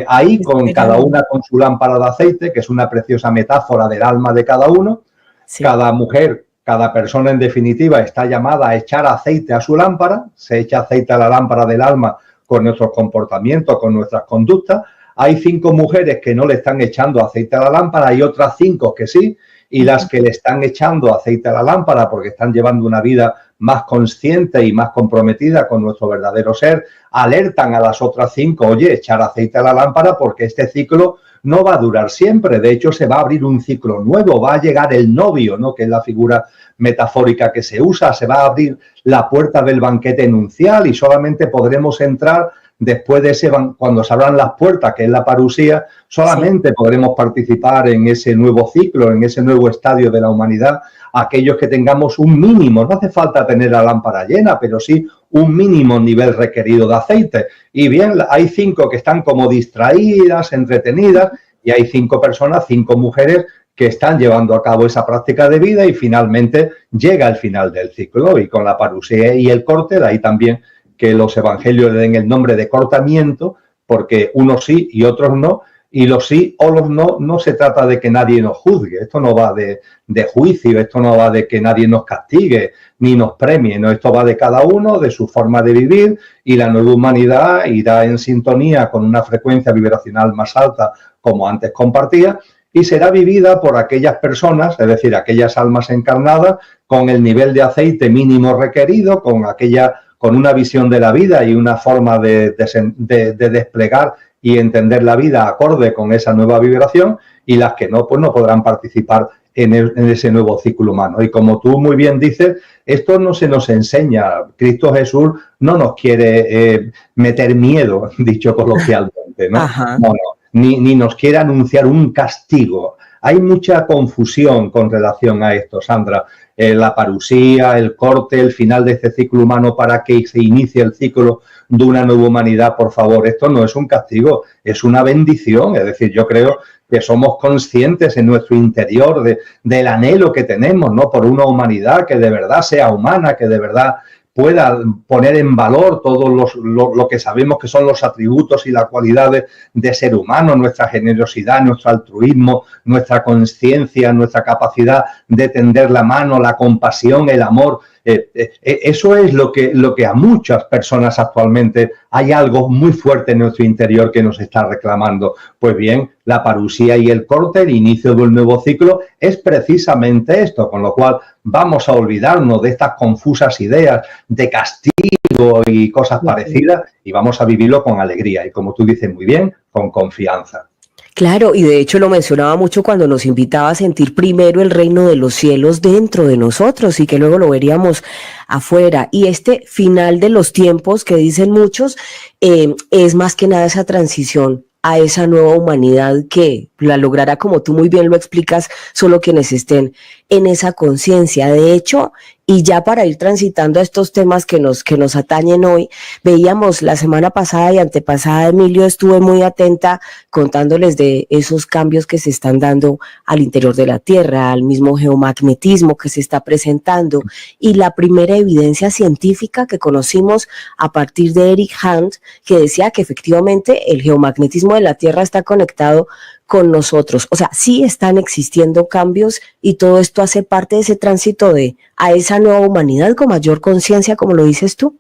ahí, con cada una con su lámpara de aceite, que es una preciosa metáfora del alma de cada uno. Sí. Cada mujer, cada persona en definitiva está llamada a echar aceite a su lámpara, se echa aceite a la lámpara del alma con nuestros comportamientos, con nuestras conductas. Hay 5 mujeres que no le están echando aceite a la lámpara, hay otras 5 que sí, y las que le están echando aceite a la lámpara porque están llevando una vida más consciente y más comprometida con nuestro verdadero ser, alertan a las otras 5, oye, echar aceite a la lámpara porque este ciclo no va a durar siempre. De hecho, se va a abrir un ciclo nuevo, va a llegar el novio, ¿no?, que es la figura metafórica que se usa, se va a abrir la puerta del banquete nupcial y solamente podremos entrar después de ese, cuando se abran las puertas, que es la parusía, solamente podremos participar en ese nuevo ciclo, en ese nuevo estadio de la humanidad, aquellos que tengamos un mínimo, no hace falta tener la lámpara llena, pero sí un mínimo nivel requerido de aceite. Y bien, hay 5 que están como distraídas, entretenidas, y hay 5 personas, 5 mujeres que están llevando a cabo esa práctica de vida y finalmente llega el final del ciclo. Y con la parusía y el corte, de ahí también que los evangelios le den el nombre de cortamiento, porque unos sí y otros no, y los sí o los no, no se trata de que nadie nos juzgue, esto no va de juicio, esto no va de que nadie nos castigue ni nos premie, no, esto va de cada uno, de su forma de vivir, y la nueva humanidad irá en sintonía con una frecuencia vibracional más alta, como antes compartía, y será vivida por aquellas personas, es decir, aquellas almas encarnadas, con el nivel de aceite mínimo requerido, con una visión de la vida y una forma de desplegar y entender la vida acorde con esa nueva vibración, y las que no, pues no podrán participar en ese nuevo ciclo humano. Y como tú muy bien dices, esto no se nos enseña. Cristo Jesús no nos quiere meter miedo, dicho coloquialmente, ¿no? No, ni nos quiere anunciar un castigo. Hay mucha confusión con relación a esto, Sandra. La parusía, el corte, el final de este ciclo humano para que se inicie el ciclo de una nueva humanidad, por favor, esto no es un castigo, es una bendición. Es decir, yo creo que somos conscientes en nuestro interior del anhelo que tenemos, ¿no?, por una humanidad que de verdad sea humana, que de verdad pueda poner en valor todo lo que sabemos que son los atributos y las cualidades de ser humano, nuestra generosidad, nuestro altruismo, nuestra conciencia, nuestra capacidad de tender la mano, la compasión, el amor. Eso es lo que a muchas personas actualmente hay algo muy fuerte en nuestro interior que nos está reclamando. Pues bien, la parusía y el corte, el inicio de un nuevo ciclo, es precisamente esto, con lo cual vamos a olvidarnos de estas confusas ideas de castigo y cosas parecidas y vamos a vivirlo con alegría y, como tú dices muy bien, con confianza. Claro, y de hecho lo mencionaba mucho cuando nos invitaba a sentir primero el reino de los cielos dentro de nosotros y que luego lo veríamos afuera. Y este final de los tiempos que dicen muchos es más que nada esa transición a esa nueva humanidad que la logrará, como tú muy bien lo explicas, solo quienes estén en esa conciencia. De hecho, y ya para ir transitando a estos temas que nos atañen hoy, veíamos la semana pasada y antepasada, Emilio, estuve muy atenta contándoles de esos cambios que se están dando al interior de la Tierra, al mismo geomagnetismo que se está presentando, y la primera evidencia científica que conocimos a partir de Eric Hunt, que decía que efectivamente el geomagnetismo de la Tierra está conectado con nosotros. O sea, sí están existiendo cambios y todo esto hace parte de ese tránsito a esa nueva humanidad con mayor conciencia, como lo dices tú.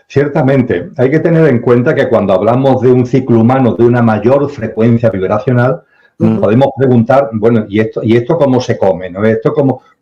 Ciertamente, hay que tener en cuenta que cuando hablamos de un ciclo humano de una mayor frecuencia vibracional, nos podemos preguntar, bueno, ¿y esto cómo se come, ¿no? ¿Esto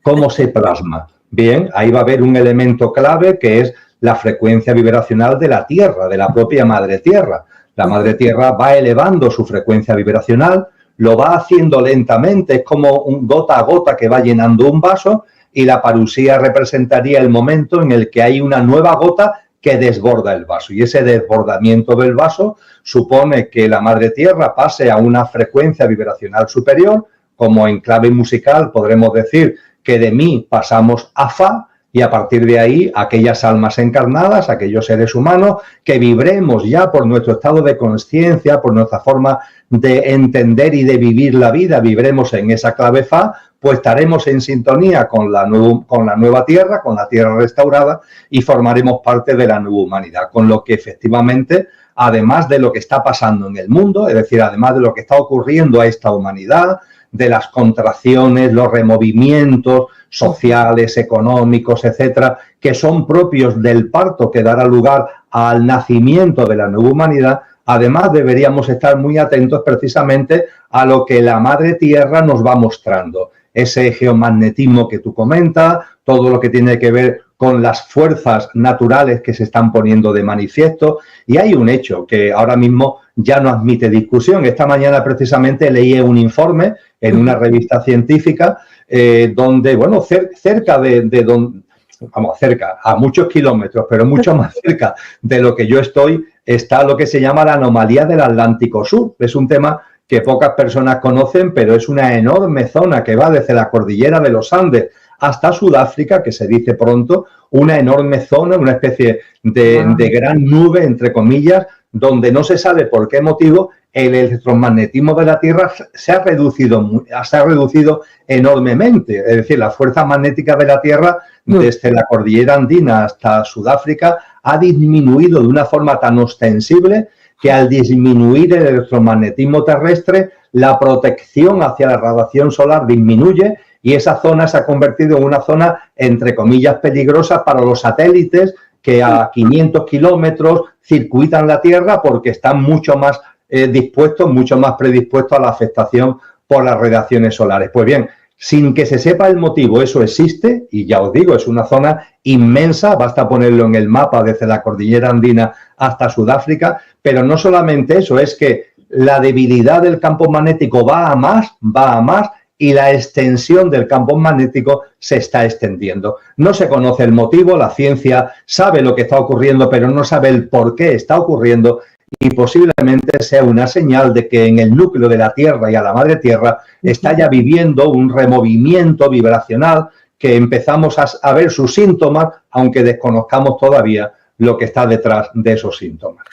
cómo se plasma? Bien, ahí va a haber un elemento clave que es la frecuencia vibracional de la Tierra, de la propia Madre Tierra. La Madre Tierra va elevando su frecuencia vibracional, lo va haciendo lentamente, es como un gota a gota que va llenando un vaso, y la parusía representaría el momento en el que hay una nueva gota que desborda el vaso. Y ese desbordamiento del vaso supone que la Madre Tierra pase a una frecuencia vibracional superior, como en clave musical podremos decir que de mi pasamos a fa, y a partir de ahí aquellas almas encarnadas, aquellos seres humanos que vibremos ya por nuestro estado de conciencia, por nuestra forma de entender y de vivir la vida, vibremos en esa clave fa, pues estaremos en sintonía con la nueva Tierra, con la Tierra restaurada, y formaremos parte de la nueva humanidad. Con lo que efectivamente, además de lo que está pasando en el mundo, es decir, además de lo que está ocurriendo a esta humanidad, de las contracciones, los removimientos sociales, económicos, etcétera, que son propios del parto que dará lugar al nacimiento de la nueva humanidad, además deberíamos estar muy atentos precisamente a lo que la Madre Tierra nos va mostrando. Ese geomagnetismo que tú comentas, todo lo que tiene que ver con las fuerzas naturales que se están poniendo de manifiesto. Y hay un hecho que ahora mismo ya no admite discusión. Esta mañana precisamente leí un informe en una revista científica donde, bueno, cerca a muchos kilómetros, pero mucho más cerca de lo que yo estoy, está lo que se llama la anomalía del Atlántico Sur. Es un tema que pocas personas conocen, pero es una enorme zona que va desde la cordillera de los Andes hasta Sudáfrica, que se dice pronto, una enorme zona, una especie de gran nube, entre comillas, donde no se sabe por qué motivo el electromagnetismo de la Tierra se ha reducido enormemente. Es decir, la fuerza magnética de la Tierra, desde la cordillera andina hasta Sudáfrica, ha disminuido de una forma tan ostensible que al disminuir el electromagnetismo terrestre, la protección hacia la radiación solar disminuye, y esa zona se ha convertido en una zona, entre comillas, peligrosa para los satélites que a 500 kilómetros circuitan la Tierra, porque están mucho más mucho más predispuestos a la afectación por las radiaciones solares. Pues bien, sin que se sepa el motivo, eso existe, y ya os digo, es una zona inmensa, basta ponerlo en el mapa desde la cordillera andina hasta Sudáfrica, pero no solamente eso, es que la debilidad del campo magnético va a más, y la extensión del campo magnético se está extendiendo. No se conoce el motivo, la ciencia sabe lo que está ocurriendo, pero no sabe el por qué está ocurriendo, y posiblemente sea una señal de que en el núcleo de la Tierra y a la Madre Tierra está ya viviendo un removimiento vibracional que empezamos a ver sus síntomas, aunque desconozcamos todavía lo que está detrás de esos síntomas.